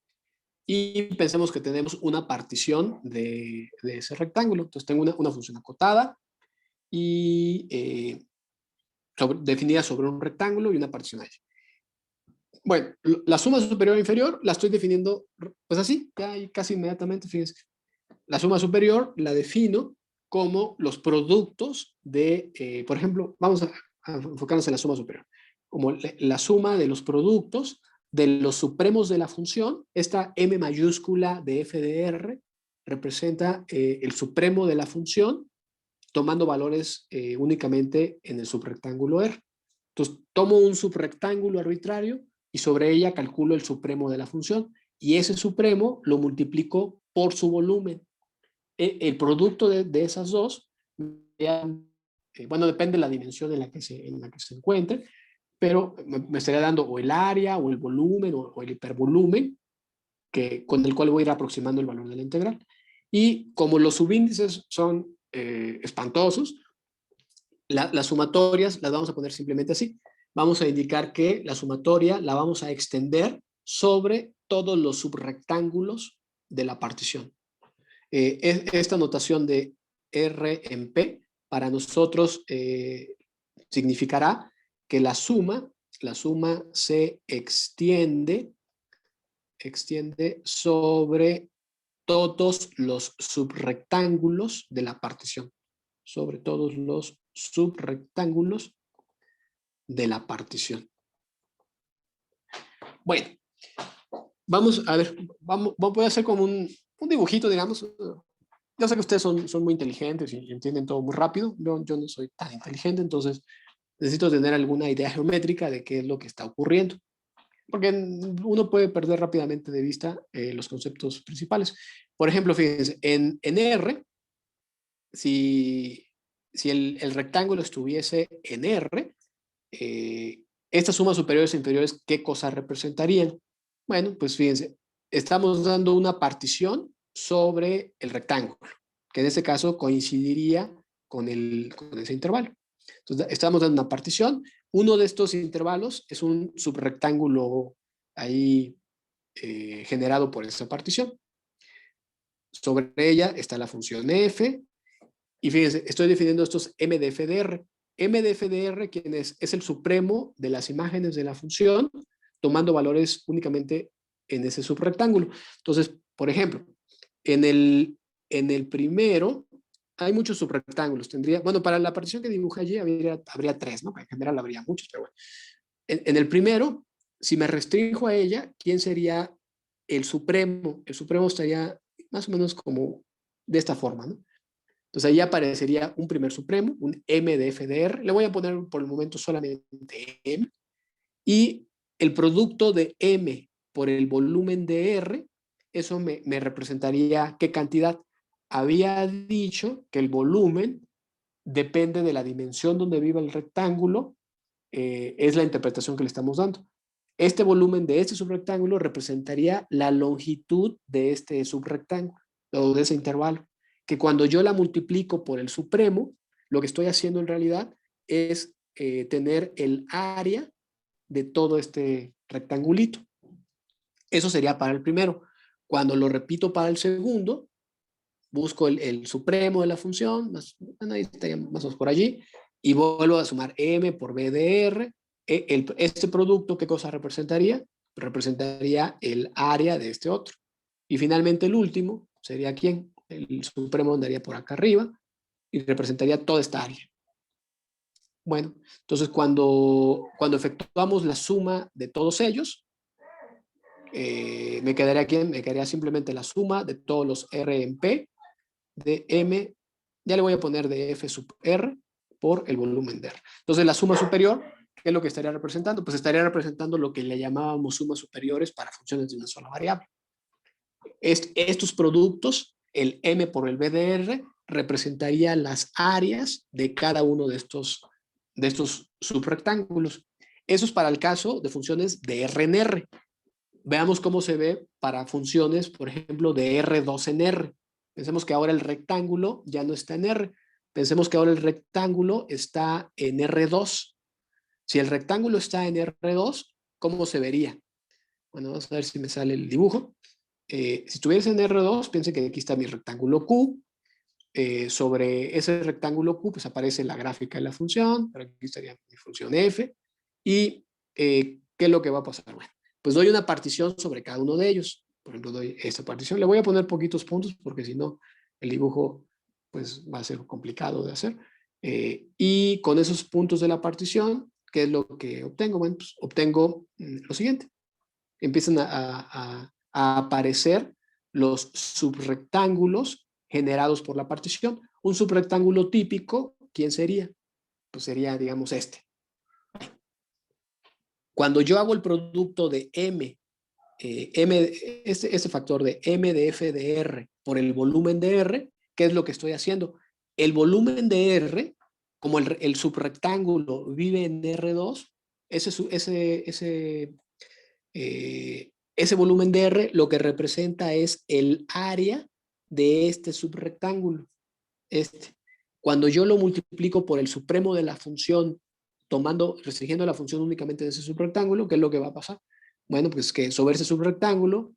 y pensemos que tenemos una partición de ese rectángulo. Entonces tengo una función acotada y definida sobre un rectángulo y una partición allí. Bueno, la suma superior e inferior la estoy definiendo pues así, ya casi inmediatamente, fíjense. La suma superior la defino como los productos de, por ejemplo, vamos a enfocarnos en la suma superior, como la suma de los productos de los supremos de la función. Esta M mayúscula de f de R representa el supremo de la función, tomando valores únicamente en el subrectángulo R. Entonces, tomo un subrectángulo arbitrario y sobre ella calculo el supremo de la función, y ese supremo lo multiplico por su volumen. El producto de esas dos bueno, depende de la dimensión en la que se encuentre, pero me estaría dando o el área, o el volumen, o el hipervolumen, con el cual voy a ir aproximando el valor de la integral. Y como los subíndices son espantosos, las sumatorias las vamos a poner simplemente así. Vamos a indicar que la sumatoria la vamos a extender sobre todos los subrectángulos de la partición. Esta notación de R en P para nosotros significará que la suma se extiende sobre todos los subrectángulos de la partición. Sobre todos los subrectángulos de la partición. Bueno, vamos a ver, voy a hacer como un dibujito, digamos. Yo sé que ustedes son muy inteligentes y entienden todo muy rápido. Yo no soy tan inteligente, entonces necesito tener alguna idea geométrica de qué es lo que está ocurriendo. Porque uno puede perder rápidamente de vista los conceptos principales. Por ejemplo, fíjense, en R, si el rectángulo estuviese en R, estas sumas superiores e inferiores, ¿qué cosas representarían? Bueno, pues fíjense, estamos dando una partición sobre el rectángulo, que en este caso coincidiría con ese intervalo. Entonces, estamos dando una partición. Uno de estos intervalos es un subrectángulo ahí generado por esa partición. Sobre ella está la función f. Y fíjense, estoy definiendo estos m de f de r. M de f de r, ¿quién es? Es el supremo de las imágenes de la función, tomando valores únicamente en ese subrectángulo. Entonces, por ejemplo, en el primero hay muchos subrectángulos. Bueno, para la partición que dibujé allí habría 3, ¿no? En general habría muchos, pero bueno. En el primero, si me restringo a ella, ¿quién sería el supremo? El supremo estaría más o menos como de esta forma, ¿no? Entonces ahí aparecería un primer supremo, un m de f de r. Le voy a poner por el momento solamente m. Y el producto de m por el volumen de r, eso me representaría qué cantidad. Había dicho que el volumen depende de la dimensión donde viva el rectángulo, es la interpretación que le estamos dando. Este volumen de este subrectángulo representaría la longitud de este subrectángulo, o de ese intervalo, que cuando yo la multiplico por el supremo, lo que estoy haciendo en realidad es tener el área de todo este rectangulito. Eso sería para el primero. Cuando lo repito para el segundo, busco el supremo de la función, bueno, ahí estaría más o menos por allí, y vuelvo a sumar m por b de r. Este producto, ¿qué cosa representaría? Representaría el área de este otro. Y finalmente el último sería ¿quién? El supremo andaría por acá arriba y representaría toda esta área. Bueno, entonces cuando efectuamos la suma de todos ellos, me quedaría ¿quién? Me quedaría simplemente la suma de todos los r en p de m, ya le voy a poner de f sub r por el volumen de r. Entonces la suma superior, ¿qué es lo que estaría representando? Pues estaría representando lo que le llamábamos sumas superiores para funciones de una sola variable. Estos productos, el m por el b de r, representaría las áreas de cada uno de estos subrectángulos. Eso es para el caso de funciones de R en R. Veamos cómo se ve para funciones, por ejemplo, de R2 en R. Pensemos que ahora el rectángulo ya no está en R. Pensemos que ahora el rectángulo está en R2. Si el rectángulo está en R2, ¿cómo se vería? Bueno, vamos a ver si me sale el dibujo. Si estuviese en R2, piensen que aquí está mi rectángulo Q. Sobre ese rectángulo Q, pues aparece la gráfica de la función, pero aquí estaría mi función f. ¿Y qué es lo que va a pasar? Bueno, pues doy una partición sobre cada uno de ellos. Por ejemplo, doy esta partición. Le voy a poner poquitos puntos porque si no, el dibujo pues va a ser complicado de hacer. Y con esos puntos de la partición, ¿qué es lo que obtengo? Bueno, pues obtengo lo siguiente. Empiezan a aparecer los subrectángulos generados por la partición. Un subrectángulo típico, ¿quién sería? Pues sería, digamos, este. Cuando yo hago el producto de este factor de m de f de r por el volumen de r, ¿qué es lo que estoy haciendo? El volumen de r como el subrectángulo vive en R2, ese volumen de R lo que representa es el área de este subrectángulo. Cuando yo lo multiplico por el supremo de la función, restringiendo la función únicamente de ese subrectángulo, ¿qué es lo que va a pasar? Bueno, pues que sobre ese subrectángulo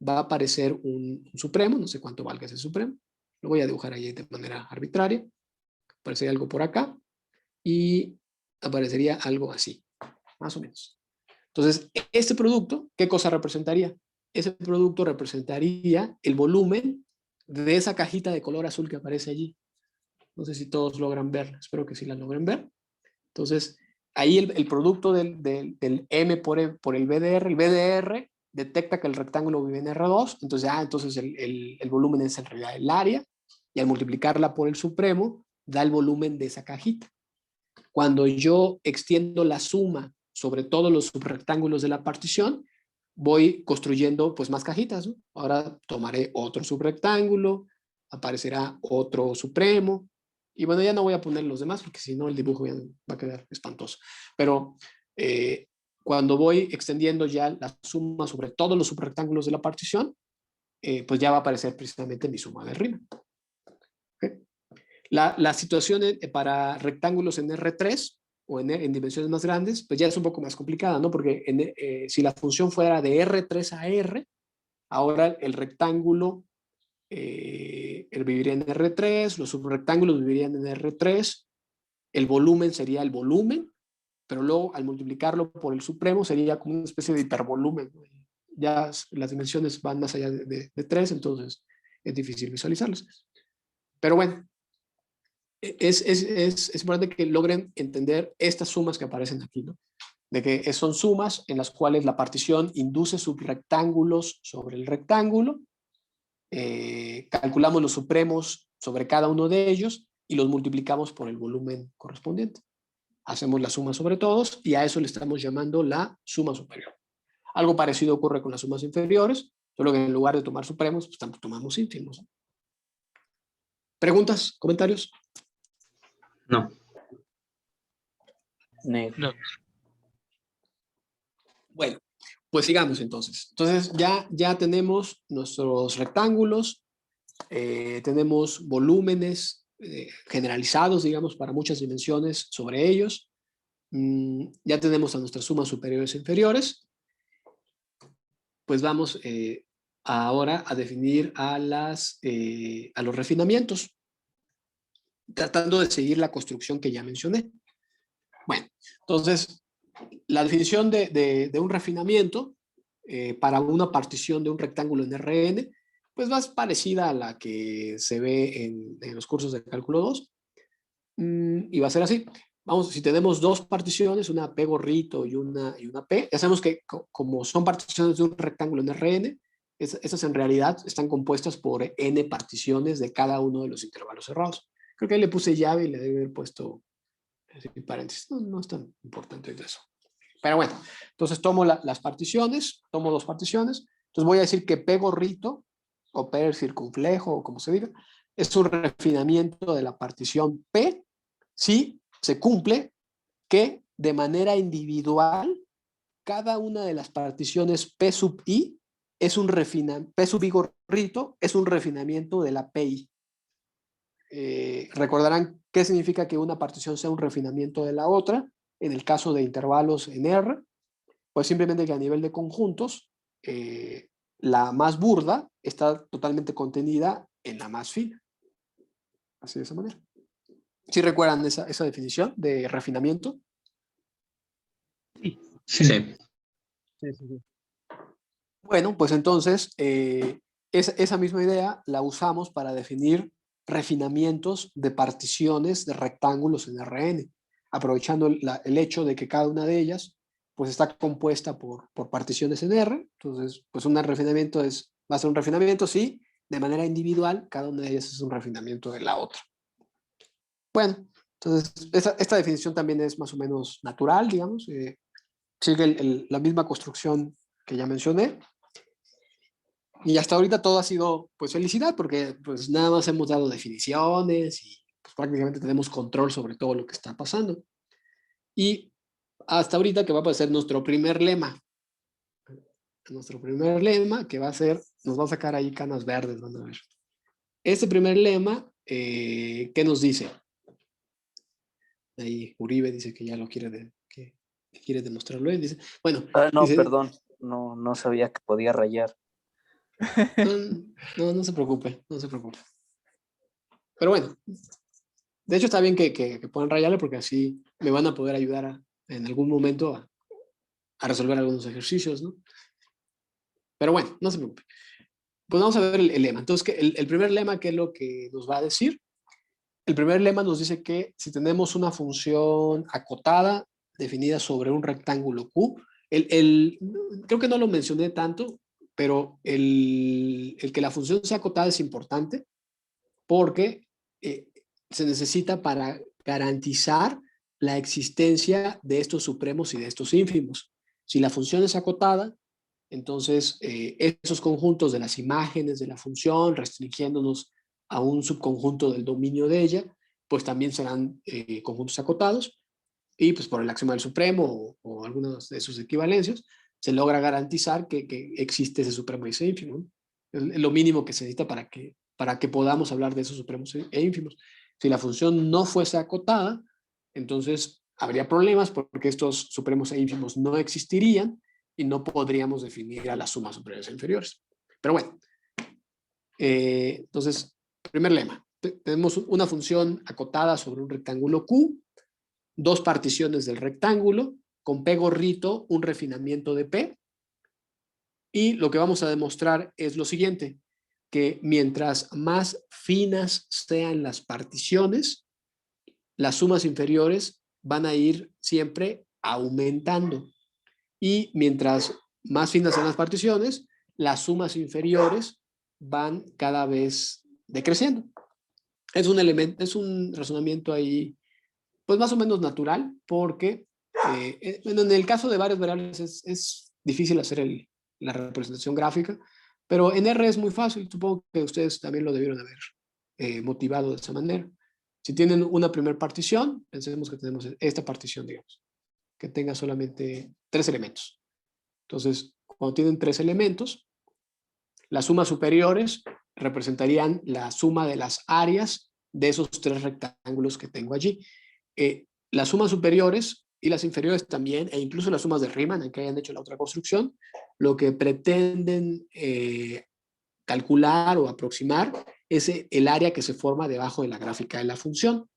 va a aparecer un supremo, no sé cuánto valga ese supremo, lo voy a dibujar ahí de manera arbitraria, aparecería algo por acá, y aparecería algo así, más o menos. Entonces, este producto, ¿qué cosa representaría? Ese producto representaría el volumen de esa cajita de color azul que aparece allí. No sé si todos logran verla, espero que sí la logren ver. Entonces, ahí el producto del M por el BDR detecta que el rectángulo vive en R2, entonces el volumen es en realidad el área, y al multiplicarla por el supremo, da el volumen de esa cajita. Cuando yo extiendo la suma sobre todos los subrectángulos de la partición, voy construyendo pues más cajitas, ¿no? Ahora tomaré otro subrectángulo, aparecerá otro supremo, y bueno, ya no voy a poner los demás porque si no el dibujo ya va a quedar espantoso. Pero cuando voy extendiendo ya la suma sobre todos los subrectángulos de la partición, pues ya va a aparecer precisamente mi suma de arriba. ¿Okay? La situación para rectángulos en R3 o en dimensiones más grandes, pues ya es un poco más complicada, ¿no? Porque si la función fuera de R3 a R, ahora el rectángulo viviría en R3, los subrectángulos vivirían en R3, el volumen sería el volumen, pero luego al multiplicarlo por el supremo sería como una especie de hipervolumen, ¿no? Ya las dimensiones van más allá de 3, entonces es difícil visualizarlos. Pero bueno, es importante que logren entender estas sumas que aparecen aquí, ¿no? De que son sumas en las cuales la partición induce subrectángulos sobre el rectángulo, calculamos los supremos sobre cada uno de ellos y los multiplicamos por el volumen correspondiente. Hacemos la suma sobre todos y a eso le estamos llamando la suma superior. Algo parecido ocurre con las sumas inferiores, solo que en lugar de tomar supremos, pues tomamos ínfimos. ¿Preguntas? ¿Comentarios? No. No. Bueno, pues sigamos entonces. Entonces ya tenemos nuestros rectángulos, tenemos volúmenes generalizados, digamos, para muchas dimensiones sobre ellos. Ya tenemos a nuestras sumas superiores e inferiores. Pues vamos ahora a definir a los refinamientos, tratando de seguir la construcción que ya mencioné. Bueno, entonces, la definición de un refinamiento para una partición de un rectángulo en Rn, pues más parecida a la que se ve en los cursos de cálculo 2. Y va a ser así. Vamos, si tenemos dos particiones, una P gorrito y una P, ya sabemos que como son particiones de un rectángulo en Rn, esas en realidad están compuestas por n particiones de cada uno de los intervalos cerrados. Creo que ahí le puse llave y le debe haber puesto paréntesis. No es tan importante eso. Pero bueno, entonces tomo las particiones, tomo dos particiones. Entonces voy a decir que P gorrito, o P circunflejo, o como se diga, es un refinamiento de la partición P si se cumple que de manera individual cada una de las particiones P sub I es un refinamiento, P sub I gorrito es un refinamiento de la PI. Recordarán qué significa que una partición sea un refinamiento de la otra en el caso de intervalos en R, pues simplemente que a nivel de conjuntos la más burda está totalmente contenida en la más fina. Así de esa manera. ¿Sí recuerdan esa definición de refinamiento? Sí. Sí, sí, sí. Bueno, pues entonces esa misma idea la usamos para definir refinamientos de particiones de rectángulos en Rn, aprovechando el hecho de que cada una de ellas pues está compuesta por particiones en R. Entonces, pues un refinamiento va a ser un refinamiento, sí, de manera individual, cada una de ellas es un refinamiento de la otra. Bueno, entonces esta definición también es más o menos natural, digamos, sigue la misma construcción que ya mencioné. Y hasta ahorita todo ha sido pues felicidad, porque pues nada más hemos dado definiciones y pues, prácticamente tenemos control sobre todo lo que está pasando. Y hasta ahorita que va a aparecer nuestro primer lema. Nuestro primer lema que va a ser, nos va a sacar ahí canas verdes, van a ver. Este primer lema, ¿qué nos dice? Ahí Uribe dice que ya lo quiere, que quiere demostrarlo. Él dice, bueno. No, dice, perdón, no sabía que podía rayar. No se preocupe, no se preocupe. Pero bueno, de hecho está bien que puedan rayarle porque así me van a poder ayudar en algún momento a resolver algunos ejercicios, ¿no? Pero bueno, no se preocupe. Pues vamos a ver el lema. Entonces, el primer lema, ¿qué es lo que nos va a decir? El primer lema nos dice que si tenemos una función acotada definida sobre un rectángulo Q, creo que no lo mencioné tanto, pero el que la función sea acotada es importante porque se necesita para garantizar la existencia de estos supremos y de estos ínfimos. Si la función es acotada, entonces esos conjuntos de las imágenes de la función, restringiéndonos a un subconjunto del dominio de ella, pues también serán conjuntos acotados, y pues por el axioma del supremo o algunos de sus equivalencias, se logra garantizar que existe ese supremo y ese ínfimo. Es lo mínimo que se necesita para que podamos hablar de esos supremos e ínfimos. Si la función no fuese acotada, entonces habría problemas porque estos supremos e ínfimos no existirían y no podríamos definir a las sumas superiores e inferiores. Pero bueno, entonces, primer lema. Tenemos una función acotada sobre un rectángulo Q, dos particiones del rectángulo, con P gorrito, un refinamiento de P. Y lo que vamos a demostrar es lo siguiente, que mientras más finas sean las particiones, las sumas inferiores van a ir siempre aumentando. Y mientras más finas sean las particiones, las sumas inferiores van cada vez decreciendo. Es un razonamiento ahí, pues más o menos natural, porque bueno, en el caso de varias variables es difícil hacer la representación gráfica, pero en R es muy fácil. Supongo que ustedes también lo debieron haber motivado de esa manera. Si tienen una primera partición, pensemos que tenemos esta partición, digamos, que tenga solamente 3 elementos. Entonces, cuando tienen 3 elementos, las sumas superiores representarían la suma de las áreas de esos 3 rectángulos que tengo allí. Las sumas superiores y las inferiores también, e incluso las sumas de Riemann, en que hayan hecho la otra construcción, lo que pretenden calcular o aproximar es el área que se forma debajo de la gráfica de la función.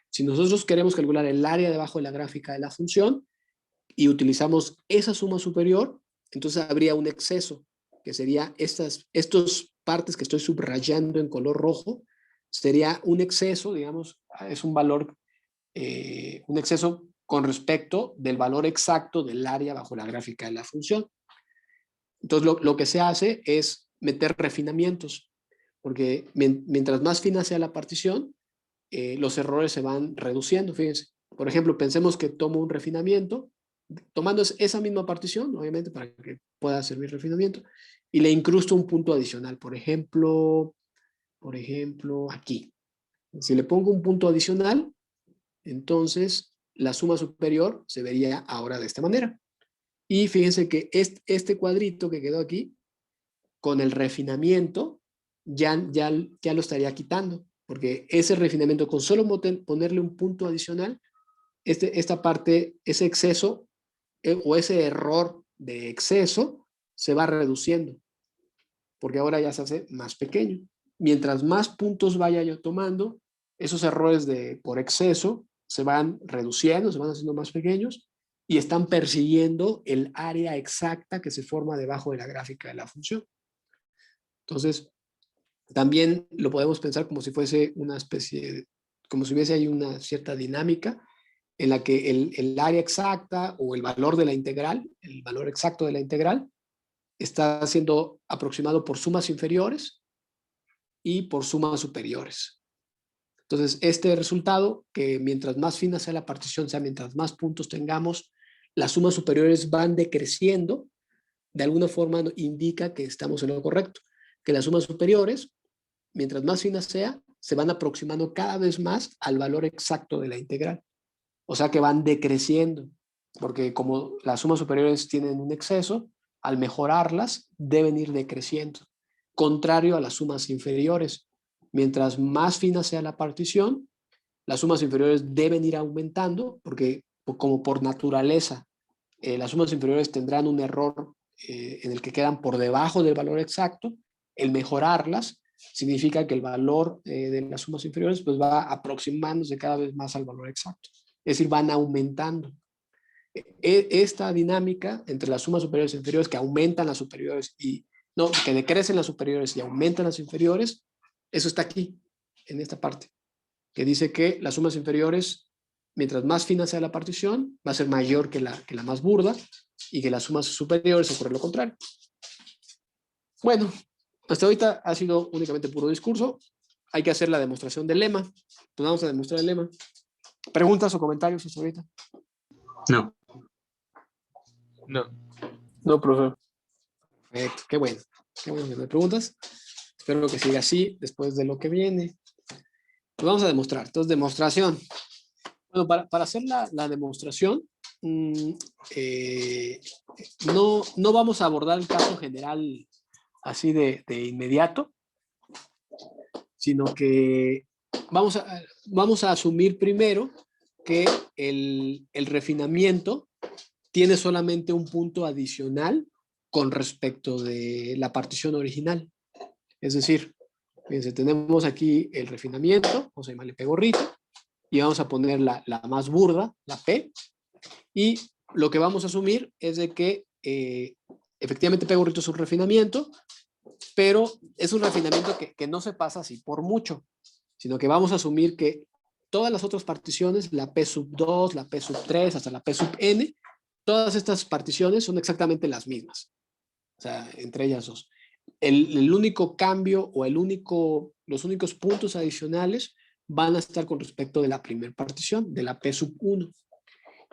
Si nosotros queremos calcular el área debajo de la gráfica de la función y utilizamos esa suma superior, entonces habría un exceso, que sería estas partes que estoy subrayando en color rojo, sería un exceso, digamos, es un valor, un exceso con respecto del valor exacto del área bajo la gráfica de la función. Entonces lo que se hace es meter refinamientos, porque mientras más fina sea la partición, los errores se van reduciendo. Fíjense, por ejemplo, pensemos que tomo un refinamiento, tomando esa misma partición, obviamente para que pueda servir refinamiento, y le incrusto un punto adicional. Por ejemplo, aquí. Si le pongo un punto adicional, entonces la suma superior se vería ahora de esta manera. Y fíjense que este cuadrito que quedó aquí, con el refinamiento, ya lo estaría quitando, porque ese refinamiento, con solo ponerle un punto adicional, esta parte, ese exceso o ese error de exceso se va reduciendo, porque ahora ya se hace más pequeño. Mientras más puntos vaya yo tomando, esos errores por exceso se van reduciendo, se van haciendo más pequeños y están persiguiendo el área exacta que se forma debajo de la gráfica de la función. Entonces, también lo podemos pensar como si fuese una especie, como si hubiese ahí una cierta dinámica en la que el área exacta o el valor de la integral, el valor exacto de la integral, está siendo aproximado por sumas inferiores y por sumas superiores. Entonces, este resultado, que mientras más fina sea la partición, sea mientras más puntos tengamos, las sumas superiores van decreciendo, de alguna forma indica que estamos en lo correcto, que las sumas superiores, mientras más fina sea, se van aproximando cada vez más al valor exacto de la integral. O sea que van decreciendo, porque como las sumas superiores tienen un exceso, al mejorarlas deben ir decreciendo, contrario a las sumas inferiores. Mientras más fina sea la partición, las sumas inferiores deben ir aumentando, porque como por naturaleza las sumas inferiores tendrán un error en el que quedan por debajo del valor exacto. El mejorarlas significa que el valor de las sumas inferiores pues va aproximándose cada vez más al valor exacto. Es decir, van aumentando. Esta dinámica entre las sumas superiores e inferiores, que aumentan las superiores y no, que decrecen las superiores y aumentan las inferiores, eso está aquí, en esta parte, que dice que las sumas inferiores, mientras más fina sea la partición, va a ser mayor que la más burda, y que las sumas superiores ocurre lo contrario. Bueno, hasta ahorita ha sido únicamente puro discurso. Hay que hacer la demostración del lema. Pues vamos a demostrar el lema. ¿Preguntas o comentarios hasta ahorita? No. No. No, profe. Perfecto, qué bueno. Qué bueno que me preguntas. Espero que siga así después de lo que viene. Pues vamos a demostrar. Entonces, demostración. Bueno, para hacer la demostración, no vamos a abordar el caso general así de inmediato, sino que vamos a asumir primero que el refinamiento tiene solamente un punto adicional con respecto de la partición original. Es decir, fíjense, tenemos aquí el refinamiento, vamos a llamarle P gorrito, y vamos a poner la más burda, la P, y lo que vamos a asumir es de que efectivamente P gorrito es un refinamiento, pero es un refinamiento que no se pasa así por mucho, sino que vamos a asumir que todas las otras particiones, la P sub 2, la P sub 3, hasta la P sub n, todas estas particiones son exactamente las mismas. O sea, entre ellas dos. El único cambio o los únicos puntos adicionales van a estar con respecto de la primera partición, de la P sub 1.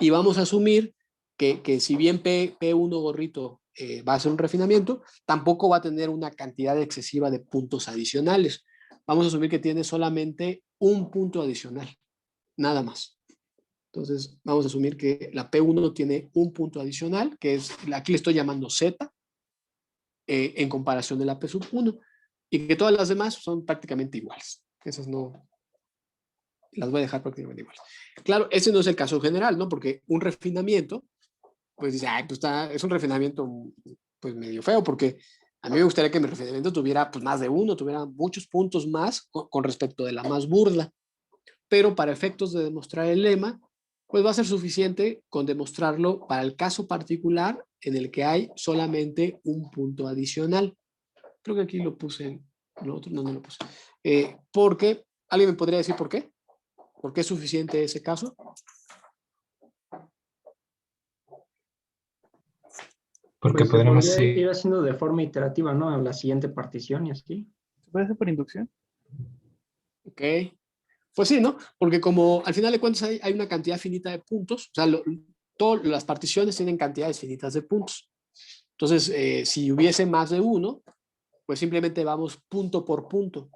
Y vamos a asumir que si bien P1 gorrito va a ser un refinamiento, tampoco va a tener una cantidad excesiva de puntos adicionales. Vamos a asumir que tiene solamente un punto adicional, nada más. Entonces, vamos a asumir que la P1 tiene un punto adicional, que es, aquí le estoy llamando Z, en comparación de la P sub 1, y que todas las demás son prácticamente iguales. Esas no, las voy a dejar prácticamente iguales. Claro, ese no es el caso general, ¿no? Porque un refinamiento, pues dice, ay, pues es un refinamiento pues medio feo, porque a mí me gustaría que mi refinamiento tuviera pues más de uno, tuviera muchos puntos más con respecto de la más burda. Pero para efectos de demostrar el lema, pues va a ser suficiente con demostrarlo para el caso particular en el que hay solamente un punto adicional. Creo que aquí lo puse en lo otro, no lo puse. Porque, ¿alguien me podría decir por qué? ¿Por qué es suficiente ese caso? Porque Pues podríamos podría ir. ir haciendo de forma iterativa, ¿no? La siguiente partición y así. ¿Se puede hacer por inducción? Ok. Pues sí, ¿no? Porque como al final de cuentas hay una cantidad finita de puntos, o sea, todas las particiones tienen cantidades finitas de puntos. Entonces, si hubiese más de uno, pues simplemente vamos punto por punto.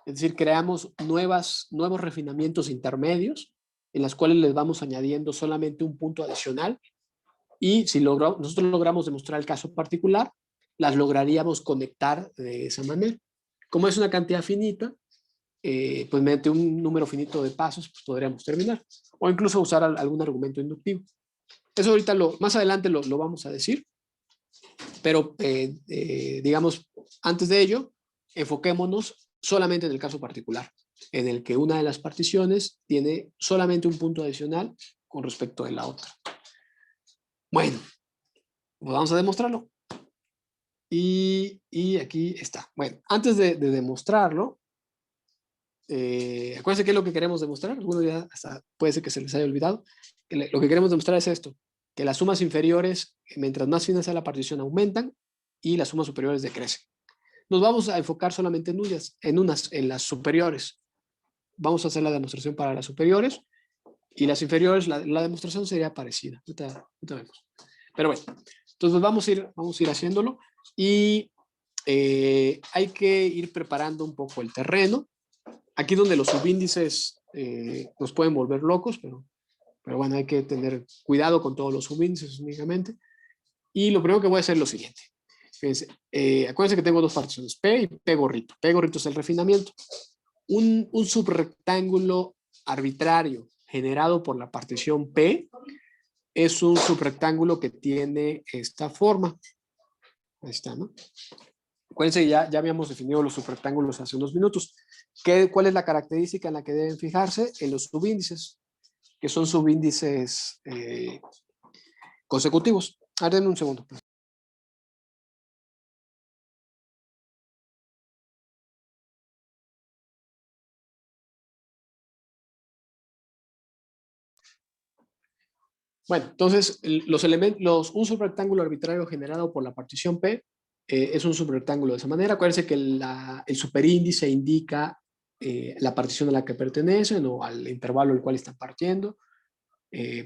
Es decir, creamos nuevos refinamientos intermedios en las cuales les vamos añadiendo solamente un punto adicional, y si nosotros logramos demostrar el caso particular, las lograríamos conectar de esa manera. Como es una cantidad finita, pues mediante un número finito de pasos pues podríamos terminar, o incluso usar algún argumento inductivo. Eso ahorita más adelante lo vamos a decir, pero digamos, antes de ello, enfoquémonos solamente en el caso particular, en el que una de las particiones tiene solamente un punto adicional con respecto de la otra. Bueno, pues vamos a demostrarlo. Y aquí está. Bueno, antes de demostrarlo, acuérdense qué es lo que queremos demostrar. Algunos ya hasta puede ser que se les haya olvidado. Lo que queremos demostrar es esto, que las sumas inferiores, mientras más fina sea la partición, aumentan, y las sumas superiores decrecen. Nos vamos a enfocar solamente en las superiores. Vamos a hacer la demostración para las superiores, y las inferiores, la demostración sería parecida. Ahorita vemos. Pero bueno, entonces vamos a ir haciéndolo, y hay que ir preparando un poco el terreno. Aquí donde los subíndices nos pueden volver locos, pero bueno, hay que tener cuidado con todos los subíndices únicamente. Y lo primero que voy a hacer es lo siguiente. Fíjense, acuérdense que tengo dos particiones, P y P gorrito. P gorrito es el refinamiento. Un subrectángulo arbitrario generado por la partición P es un subrectángulo que tiene esta forma. Ahí está, ¿no? Acuérdense que ya habíamos definido los subrectángulos hace unos minutos. ¿Cuál es la característica en la que deben fijarse? En los subíndices, que son subíndices consecutivos. Ahora denme un segundo. Bueno, entonces un subrectángulo arbitrario generado por la partición P es un subrectángulo de esa manera. Acuérdense que el superíndice indica la partición a la que pertenecen o al intervalo al cual están partiendo.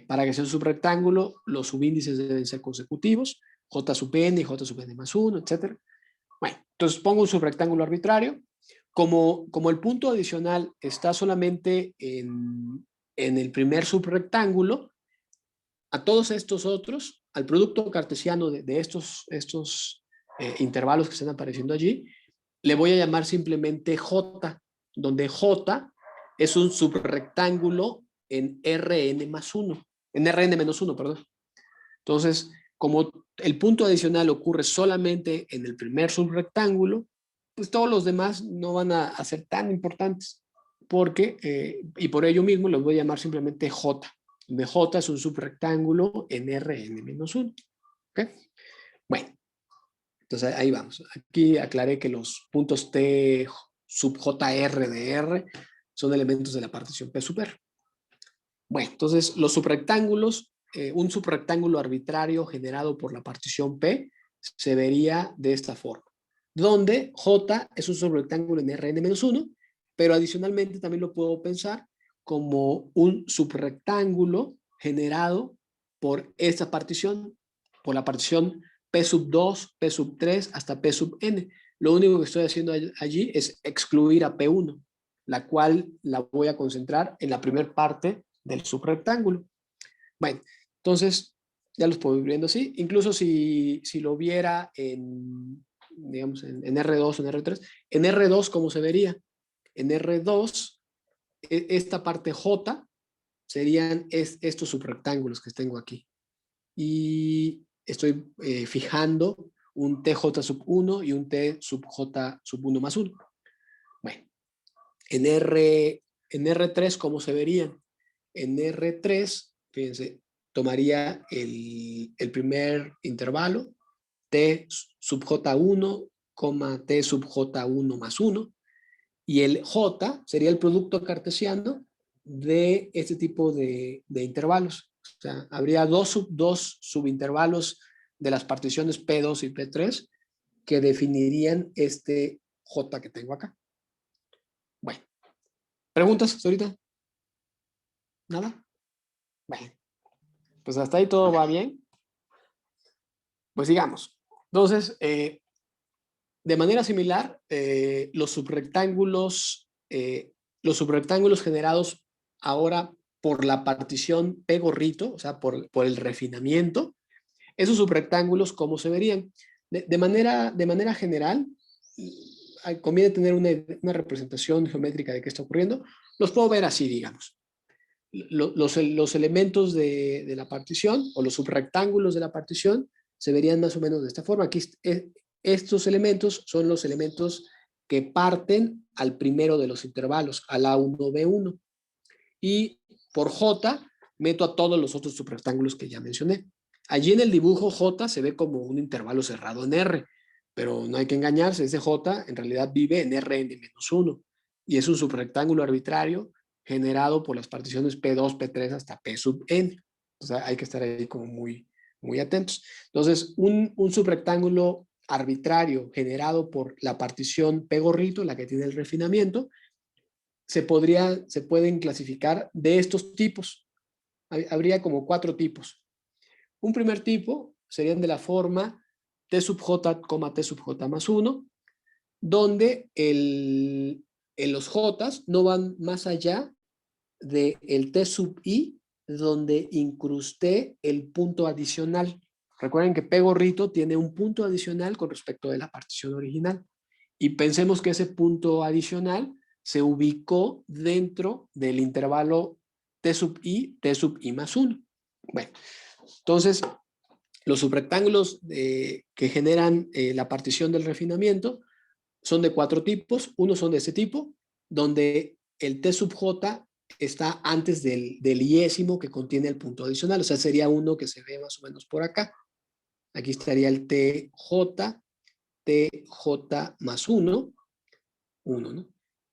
Para que sea un subrectángulo, los subíndices deben ser consecutivos, J sub n y J sub n más 1, etc. Bueno, entonces pongo un subrectángulo arbitrario. Como el punto adicional está solamente en el primer subrectángulo, a todos estos otros, al producto cartesiano de estos intervalos que están apareciendo allí, le voy a llamar simplemente J, donde J es un subrectángulo en Rn más 1, en Rn menos 1, perdón. Entonces, como el punto adicional ocurre solamente en el primer subrectángulo, pues todos los demás no van a ser tan importantes, porque, y por ello mismo los voy a llamar simplemente J, donde J es un subrectángulo en Rn menos 1. ¿Okay? Bueno, entonces ahí vamos. Aquí aclaré que los puntos T sub JR de R son elementos de la partición P sub R. Bueno, entonces los subrectángulos, un subrectángulo arbitrario generado por la partición P se vería de esta forma, donde J es un subrectángulo en Rn menos 1, pero adicionalmente también lo puedo pensar como un subrectángulo generado por esta partición, por la partición P sub 2, P sub 3 hasta P sub n. Lo único que estoy haciendo allí es excluir a P1, la cual la voy a concentrar en la primera parte del subrectángulo. Bueno, entonces ya los puedo ir viendo así. Incluso si lo viera digamos, en R2 o en R3, en R2, ¿cómo se vería? En R2, esta parte J serían estos subrectángulos que tengo aquí. Y estoy fijando un TJ sub 1 y un T sub J sub 1 más 1. Bueno, en R3, ¿cómo se verían? En R3, fíjense, tomaría el primer intervalo, T sub J1, T sub J1 más 1, y el J sería el producto cartesiano de este tipo de intervalos. O sea, habría dos subintervalos de las particiones P2 y P3 que definirían este J que tengo acá. Bueno, ¿preguntas ahorita? ¿Nada? Bueno, pues hasta ahí todo va bien. Pues sigamos. Entonces, de manera similar, los subrectángulos generados ahora por la partición P gorrito, o sea, por el refinamiento, esos subrectángulos, ¿cómo se verían? De manera general, conviene tener una representación geométrica de qué está ocurriendo. Los puedo ver así, digamos. Los elementos de la partición o los subrectángulos de la partición se verían más o menos de esta forma. Aquí estos elementos son los elementos que parten al primero de los intervalos, al A1, B1. Y por J meto a todos los otros subrectángulos que ya mencioné. Allí en el dibujo J se ve como un intervalo cerrado en R, pero no hay que engañarse, ese J en realidad vive en Rn-1 y es un subrectángulo arbitrario generado por las particiones P2, P3 hasta P sub n. O sea, hay que estar ahí como muy, muy atentos. Entonces, un subrectángulo arbitrario generado por la partición P gorrito, la que tiene el refinamiento, se pueden clasificar de estos tipos. Habría como 4 tipos. Un primer tipo serían de la forma T sub J, T sub J más 1, donde el en los Jotas no van más allá del T sub I, donde incrusté el punto adicional. Recuerden que P gorrito tiene un punto adicional con respecto de la partición original. Y pensemos que ese punto adicional se ubicó dentro del intervalo T sub I más 1. Bueno, entonces, los subrectángulos que generan la partición del refinamiento son de 4 tipos. Uno son de ese tipo, donde el T sub J está antes del iésimo que contiene el punto adicional. O sea, sería uno que se ve más o menos por acá. Aquí estaría el TJ más 1, ¿no?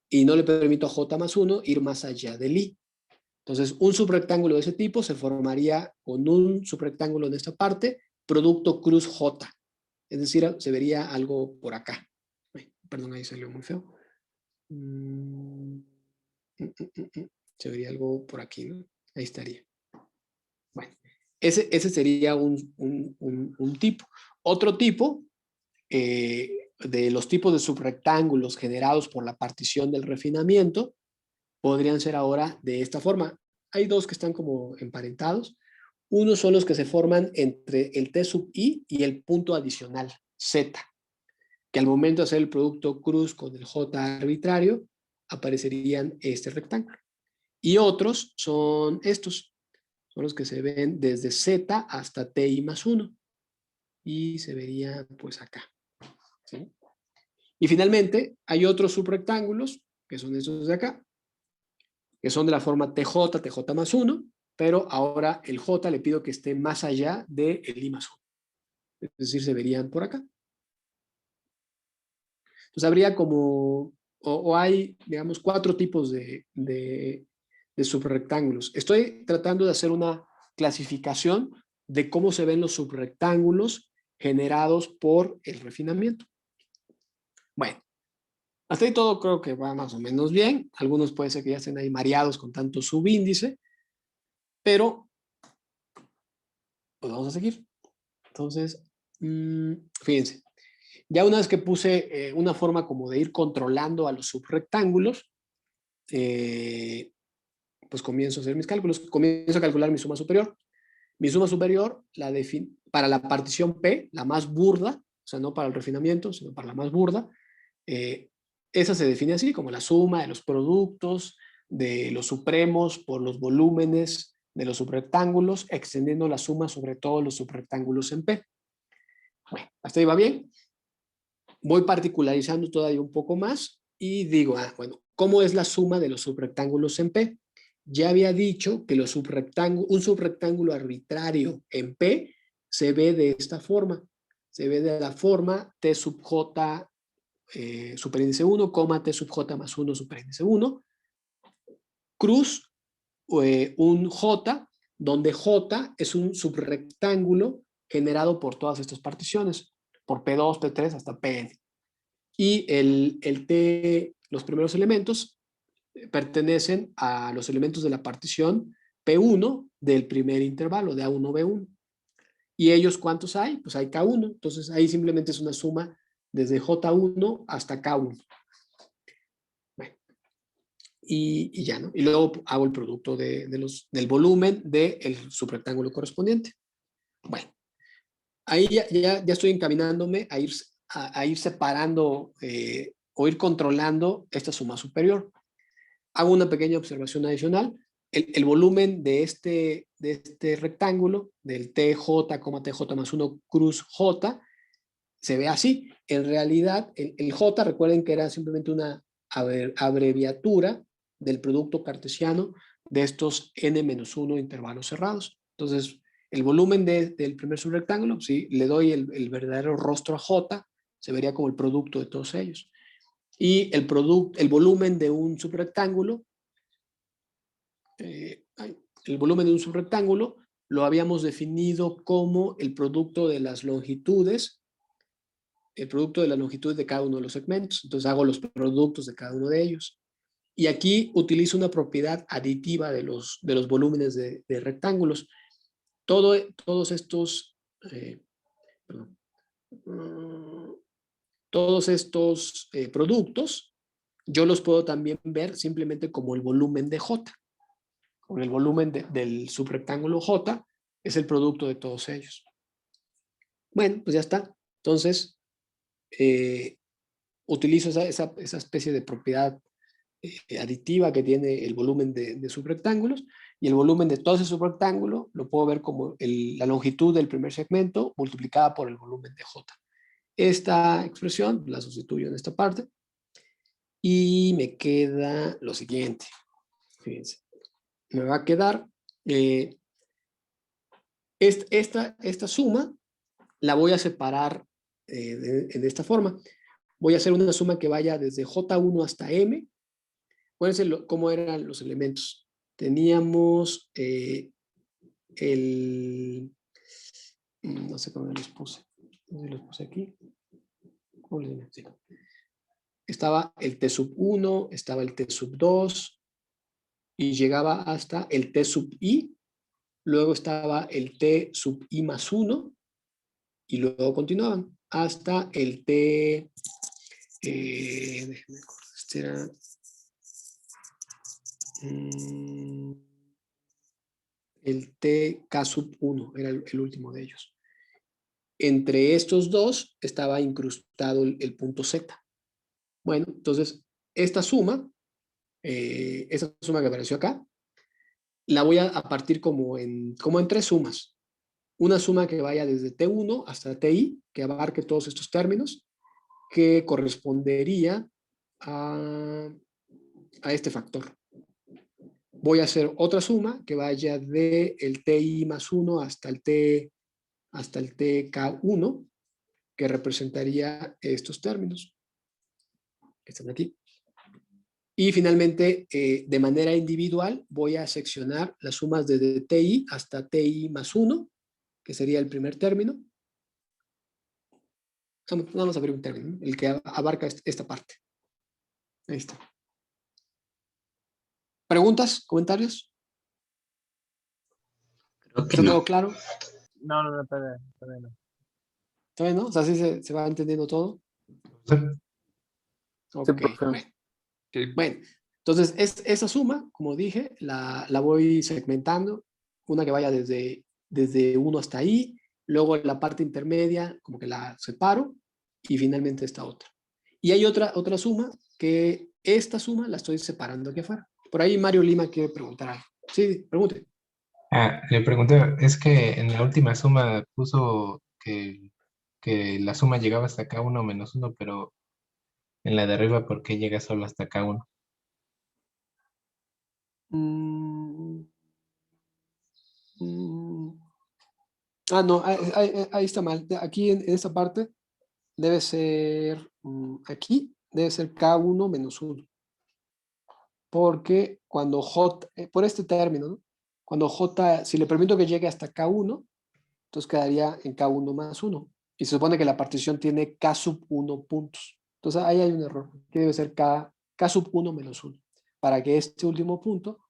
Y no le permito a J más 1 ir más allá del I. Entonces, un subrectángulo de ese tipo se formaría con un subrectángulo en esta parte, producto cruz J. Es decir, se vería algo por acá. Ay, perdón, ahí salió muy feo. Se vería algo por aquí, ¿no? Ahí estaría. Bueno, ese sería un tipo. Otro tipo, de los tipos de subrectángulos generados por la partición del refinamiento, podrían ser ahora de esta forma. Hay dos que están como emparentados. Uno son los que se forman entre el T sub I y el punto adicional, Z, que al momento de hacer el producto cruz con el J arbitrario, aparecerían este rectángulo. Y otros son estos, son los que se ven desde Z hasta TI más 1. Y se vería pues acá. ¿Sí? Y finalmente hay otros subrectángulos, que son estos de acá, que son de la forma TJ más 1, pero ahora el J le pido que esté más allá del I más 1. Es decir, se verían por acá. Entonces habría como, o hay, digamos, 4 tipos de subrectángulos. Estoy tratando de hacer una clasificación de cómo se ven los subrectángulos generados por el refinamiento. Bueno, hasta ahí todo creo que va más o menos bien. Algunos puede ser que ya estén ahí mareados con tanto subíndice, pero pues vamos a seguir. Entonces, fíjense, ya una vez que puse una forma como de ir controlando a los subrectángulos, pues comienzo a hacer mis cálculos, comienzo a calcular mi suma superior. Mi suma superior, para la partición P, la más burda, o sea, no para el refinamiento, sino para la más burda, esa se define así, como la suma de los productos de los supremos por los volúmenes de los subrectángulos, extendiendo la suma sobre todos los subrectángulos en P. Bueno, hasta ahí va bien. Voy particularizando todavía un poco más y digo, bueno, ¿cómo es la suma de los subrectángulos en P? Ya había dicho que un subrectángulo arbitrario en P se ve de esta forma. Se ve de la forma T sub J superíndice 1, T sub J más 1 superíndice 1, cruz un J, donde J es un subrectángulo generado por todas estas particiones, por P2, P3 hasta Pn. Y el T, los primeros elementos, pertenecen a los elementos de la partición P1 del primer intervalo, de A1, B1. ¿Y ellos cuántos hay? Pues hay K1. Entonces ahí simplemente es una suma desde J1 hasta K1. Bueno, y ya, ¿no? Y luego hago el producto del volumen del subrectángulo correspondiente. Bueno, ahí ya estoy encaminándome a ir separando o ir controlando esta suma superior. Hago una pequeña observación adicional. El volumen de este rectángulo, del TJ, TJ más 1 cruz J, se ve así. En realidad, el J, recuerden que era simplemente una abreviatura del producto cartesiano de estos n-1 intervalos cerrados. Entonces, el volumen del primer subrectángulo, si le doy el verdadero rostro a J, se vería como el producto de todos ellos. Y el volumen de un subrectángulo, el volumen de un subrectángulo lo habíamos definido como el producto de las longitudes, de cada uno de los segmentos. Entonces hago los productos de cada uno de ellos. Y aquí utilizo una propiedad aditiva de los volúmenes de rectángulos. Todos estos productos yo los puedo también ver simplemente como el volumen de J. Con el volumen del subrectángulo J es el producto de todos ellos. Bueno, pues ya está. Entonces, utilizo esa especie de propiedad aditiva que tiene el volumen de subrectángulos, y el volumen de todo ese subrectángulo lo puedo ver como la longitud del primer segmento multiplicada por el volumen de J. Esta expresión la sustituyo en esta parte y me queda lo siguiente. Fíjense, me va a quedar esta suma la voy a separar de esta forma. Voy a hacer una suma que vaya desde J1 hasta M. Acuérdense cómo eran los elementos. Teníamos no sé cómo los puse. No sé si los puse aquí. Sí. Estaba el T sub 1, estaba el T sub 2 y llegaba hasta el T sub I. Luego estaba el T sub I más 1 y luego continuaban hasta el T, déjenme acordar, este era el TK sub 1, era el último de ellos. Entre estos dos estaba incrustado el punto Z. Bueno, entonces esta suma que apareció acá, la voy a partir como en 3 sumas. Una suma que vaya desde T1 hasta TI, que abarque todos estos términos, que correspondería a este factor. Voy a hacer otra suma que vaya de el TI más 1 hasta el TK1, que representaría estos términos que están aquí. Y finalmente, de manera individual, voy a seccionar las sumas desde TI hasta TI más 1, que sería el primer término. Vamos a ver un término, el que abarca esta parte. Ahí está. ¿Preguntas? ¿Comentarios? Creo que ¿Está no. todo claro? No, todavía no. ¿Todavía no? O sea, ¿sí se va entendiendo todo? Sí. Ok, Sí, profe. bueno. Bueno, entonces esa suma, como dije, la voy segmentando. Una que vaya desde 1 hasta I, luego la parte intermedia como que la separo y finalmente esta otra. Y hay otra suma que esta suma la estoy separando aquí afuera. Por ahí Mario Lima quiere preguntar algo. Sí, pregunte. Le pregunté, es que en la última suma puso que la suma llegaba hasta K1 menos 1, pero en la de arriba, ¿por qué llega solo hasta K1? No, ahí está mal. Aquí en esta parte debe ser, aquí debe ser K1 menos 1. Porque cuando J, por este término, ¿no? Cuando J, si le permito que llegue hasta K1, entonces quedaría en K1 más 1. Y se supone que la partición tiene K sub 1 puntos. Entonces ahí hay un error, que debe ser K sub 1 menos 1. Para que este último punto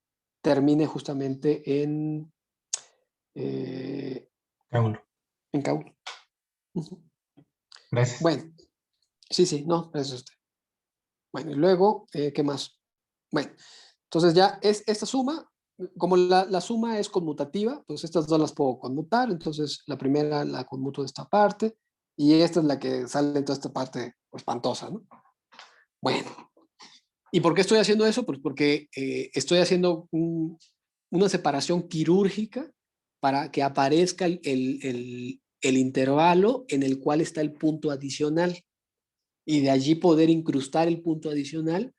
termine justamente en K1. K1. Gracias. Bueno, sí, no, eso es usted. Bueno, y luego, ¿qué más? Bueno, entonces ya es esta suma, como la suma es conmutativa, pues estas dos las puedo conmutar, entonces la primera la conmuto de esta parte, y esta es la que sale en toda esta parte espantosa, ¿no? Bueno, ¿y por qué estoy haciendo eso? Pues porque estoy haciendo una separación quirúrgica para que aparezca el intervalo en el cual está el punto adicional, y de allí poder incrustar el punto adicional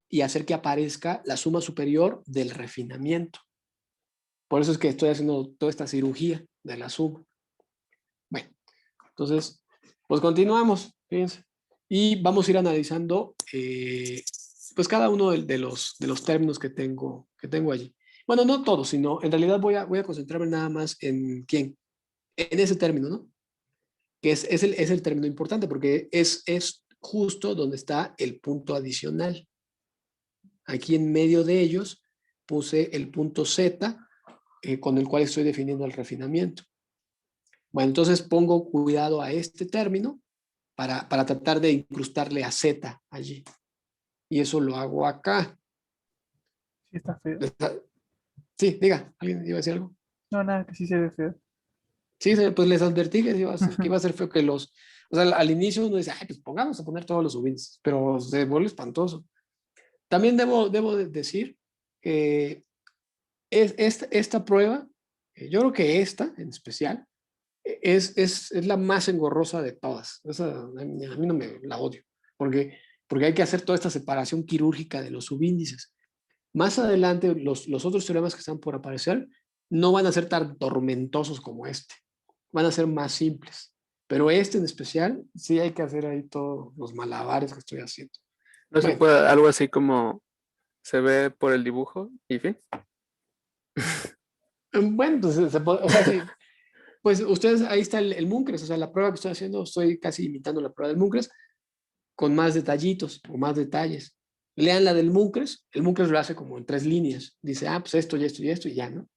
y hacer que aparezca la suma superior del refinamiento. Por eso es que estoy haciendo toda esta cirugía de la suma. Bueno, entonces, pues continuamos, fíjense. Y vamos a ir analizando pues cada uno de los términos que tengo allí. Bueno, no todos, sino en realidad voy a concentrarme nada más en quién. En ese término, ¿no? Que es el término importante porque es justo donde está el punto adicional. Aquí en medio de ellos puse el punto Z con el cual estoy definiendo el refinamiento. Bueno, entonces pongo cuidado a este término para tratar de incrustarle a Z allí. y eso lo hago acá. Sí, está feo. Sí, diga, ¿alguien iba a decir algo? No, nada, que sí se ve feo. Sí, pues les advertí que iba a ser feo que los... O sea, al inicio uno dice, ay, pues pongamos a poner todos los subíndices, pero se vuelve espantoso. También debo decir que esta prueba, yo creo que esta en especial, es la más engorrosa de todas. Esa, a mí no me la odio, porque hay que hacer toda esta separación quirúrgica de los subíndices. Más adelante, los otros teoremas que están por aparecer no van a ser tan tormentosos como este. Van a ser más simples. Pero este en especial, sí hay que hacer ahí todos los malabares que estoy haciendo. No se Bueno. puede, algo así como se ve por el dibujo y fin. Bueno, pues, o sea, sí, pues ustedes, ahí está el Munkres, o sea, la prueba que estoy haciendo, estoy casi imitando la prueba del Munkres, con más detallitos o más detalles. Lean la del Munkres, el Munkres lo hace como en 3 líneas. Dice, pues esto y esto y esto y ya, ¿no?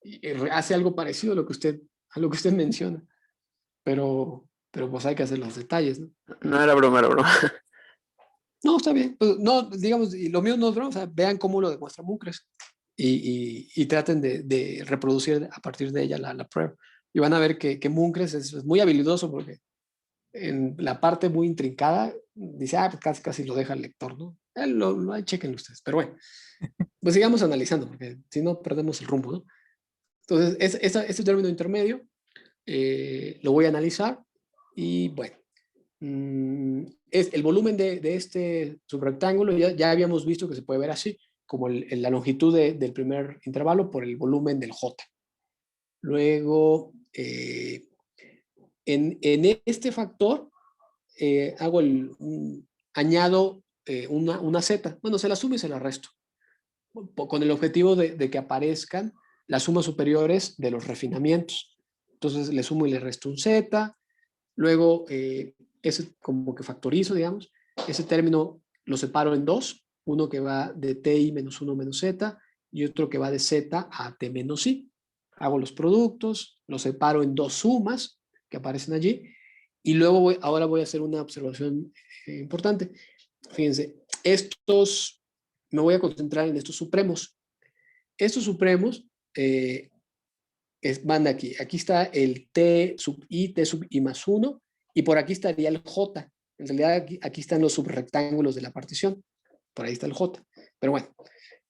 Y hace algo parecido a lo que usted menciona, pero pues hay que hacer los detalles, ¿no? No era broma, era broma. No, está bien. Pues, no, digamos, y lo mío no es broma, o sea, vean cómo lo demuestra Munkres y traten de reproducir a partir de ella la prueba. Y van a ver que Munkres es muy habilidoso porque en la parte muy intrincada dice, pues casi lo deja el lector, ¿no? Ahí chequenlo ustedes. Pero bueno, pues sigamos analizando porque si no perdemos el rumbo, ¿no? Entonces, este término intermedio lo voy a analizar y bueno, es el volumen de este subrectángulo, ya habíamos visto que se puede ver así, como la longitud del primer intervalo por el volumen del J. Luego, en este factor, añado una Z. Bueno, se la sumo y se la resto, con el objetivo de que aparezcan las sumas superiores de los refinamientos. Entonces, le sumo y le resto un Z. Luego, ese como que factorizo, digamos. Ese término lo separo en dos. Uno que va de ti menos 1 menos z y otro que va de z a t menos i. Hago los productos, los separo en dos sumas que aparecen allí. Y luego ahora voy a hacer una observación importante. Fíjense, me voy a concentrar en estos supremos. Estos supremos van de aquí. Aquí está el t sub i, t sub i más 1, y por aquí estaría el j. En realidad aquí están los subrectángulos de la partición. Por ahí está el j. Pero bueno,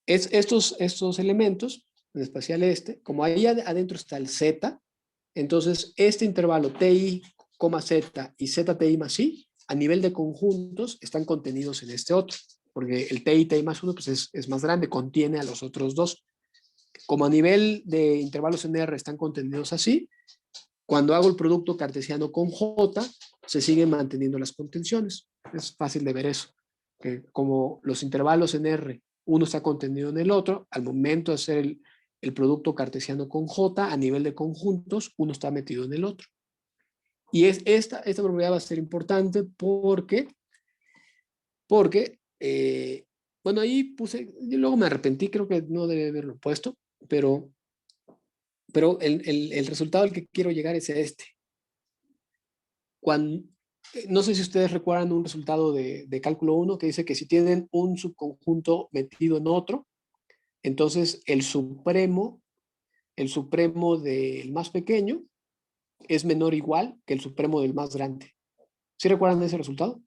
estos elementos, en especial como ahí adentro está el z, entonces este intervalo ti, z y zti más i, a nivel de conjuntos, están contenidos en este otro, porque el ti más 1 pues es más grande, contiene a los otros dos. Como a nivel de intervalos en R están contenidos así, cuando hago el producto cartesiano con J, se siguen manteniendo las contenciones. Es fácil de ver eso. Que como los intervalos en R, uno está contenido en el otro, al momento de hacer el producto cartesiano con J, a nivel de conjuntos, uno está metido en el otro. Y esta propiedad va a ser importante porque bueno, ahí puse, y luego me arrepentí, creo que no debe haberlo puesto, pero el resultado al que quiero llegar es este. No sé si ustedes recuerdan un resultado de cálculo 1 que dice que si tienen un subconjunto metido en otro, entonces el supremo del más pequeño es menor o igual que el supremo del más grande. ¿Sí recuerdan ese resultado?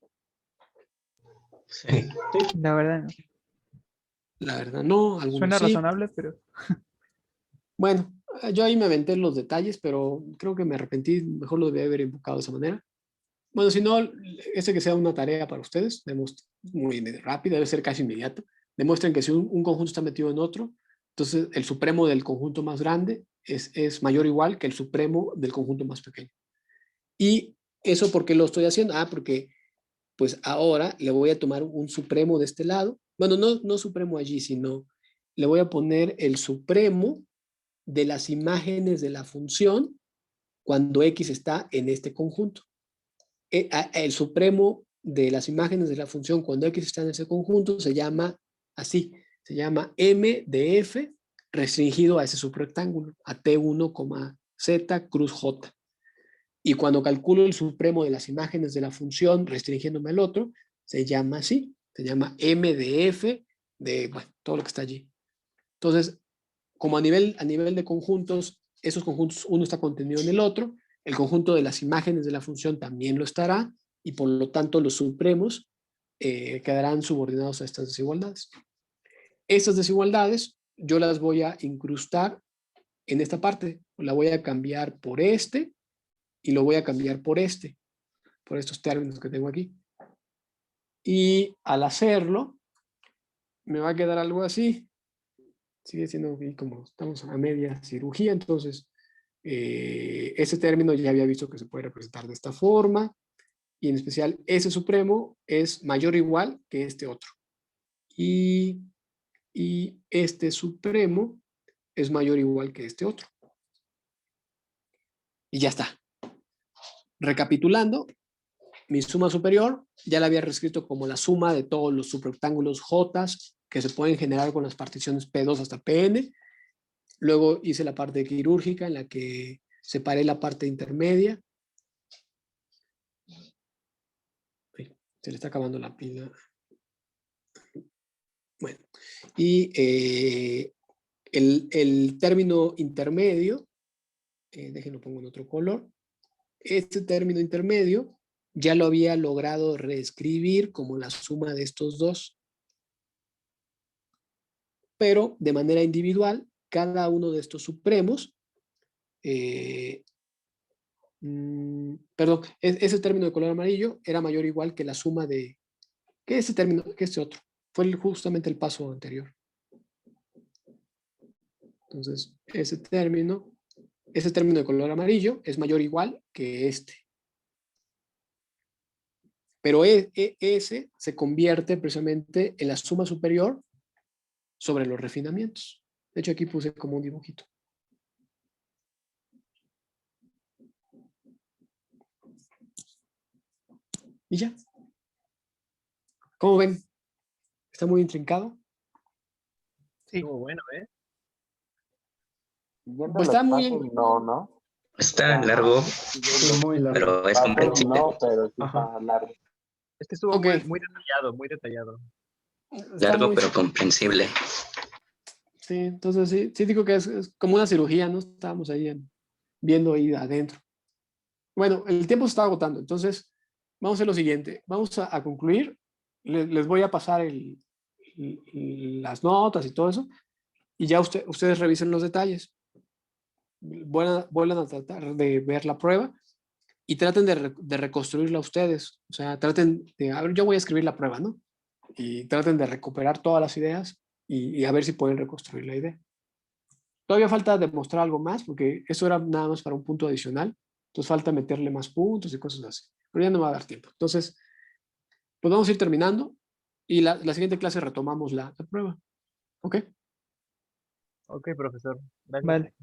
Sí. La verdad no. La verdad no, algunos Suena sí. razonable, pero... Bueno, yo ahí me aventé los detalles, pero creo que me arrepentí, mejor lo debía haber invocado de esa manera. Bueno, si no, que sea una tarea para ustedes, muy rápida, debe ser casi inmediata. Demuestren que si un conjunto está metido en otro, entonces el supremo del conjunto más grande es mayor o igual que el supremo del conjunto más pequeño. ¿Y eso por qué lo estoy haciendo? Porque pues ahora le voy a tomar un supremo de este lado. Bueno, no supremo allí, sino le voy a poner el supremo de las imágenes de la función cuando x está en este conjunto. El supremo de las imágenes de la función cuando x está en ese conjunto se llama así, se llama m de f restringido a ese subrectángulo, a t1, z cruz j. Y cuando calculo el supremo de las imágenes de la función restringiéndome al otro, se llama así, Se llama M de F de bueno, todo lo que está allí. Entonces, como a nivel de conjuntos, esos conjuntos, uno está contenido en el otro, el conjunto de las imágenes de la función también lo estará, y por lo tanto los supremos quedarán subordinados a estas desigualdades. Estas desigualdades yo las voy a incrustar en esta parte, la voy a cambiar por este y lo voy a cambiar por este, por estos términos que tengo aquí. Y al hacerlo, me va a quedar algo así. Sigue siendo como estamos a media cirugía, entonces ese término ya había visto que se puede representar de esta forma, y en especial ese supremo es mayor o igual que este otro. Y este supremo es mayor o igual que este otro. Y ya está. Recapitulando, mi suma superior ya la había reescrito como la suma de todos los subrectángulos J que se pueden generar con las particiones P2 hasta Pn. Luego hice la parte quirúrgica en la que separé la parte intermedia. Se le está acabando la pila. Bueno, y el término intermedio, déjenlo pongo en otro color. Este término intermedio ya lo había logrado reescribir como la suma de estos dos. Pero de manera individual, cada uno de estos supremos, perdón, ese término de color amarillo era mayor o igual que la suma de, que ese término, que este otro. Fue justamente el paso anterior. Entonces, ese término de color amarillo es mayor o igual que este. Pero ese se convierte precisamente en la suma superior sobre los refinamientos. De hecho, aquí puse como un dibujito. Y ya. ¿Cómo ven? ¿Está muy intrincado? Sí. Estuvo bueno, ¿eh? Viendo Pues los está muy... pasos, no. Está largo, Sí, muy largo. pero es Pasos comprensible. no, pero sí Ajá. está largo. Es que estuvo Ok. muy detallado, muy detallado. Está Largo, muy... pero comprensible. Sí, entonces sí digo que es como una cirugía, ¿no? Estábamos ahí viendo ahí adentro. Bueno, el tiempo se está agotando, entonces vamos a hacer lo siguiente. Vamos a concluir. Les voy a pasar las notas y todo eso, y ya ustedes revisen los detalles. Vuelvan a tratar de ver la prueba y traten de reconstruirla ustedes. O sea, traten de, a ver, yo voy a escribir la prueba, ¿no? Y traten de recuperar todas las ideas y a ver si pueden reconstruir la idea. Todavía falta demostrar algo más, porque eso era nada más para un punto adicional. Entonces falta meterle más puntos y cosas así. Pero ya no va a dar tiempo. Entonces, pues vamos a ir terminando y la siguiente clase retomamos la prueba. ¿Ok? Ok, profesor. Gracias. Vale.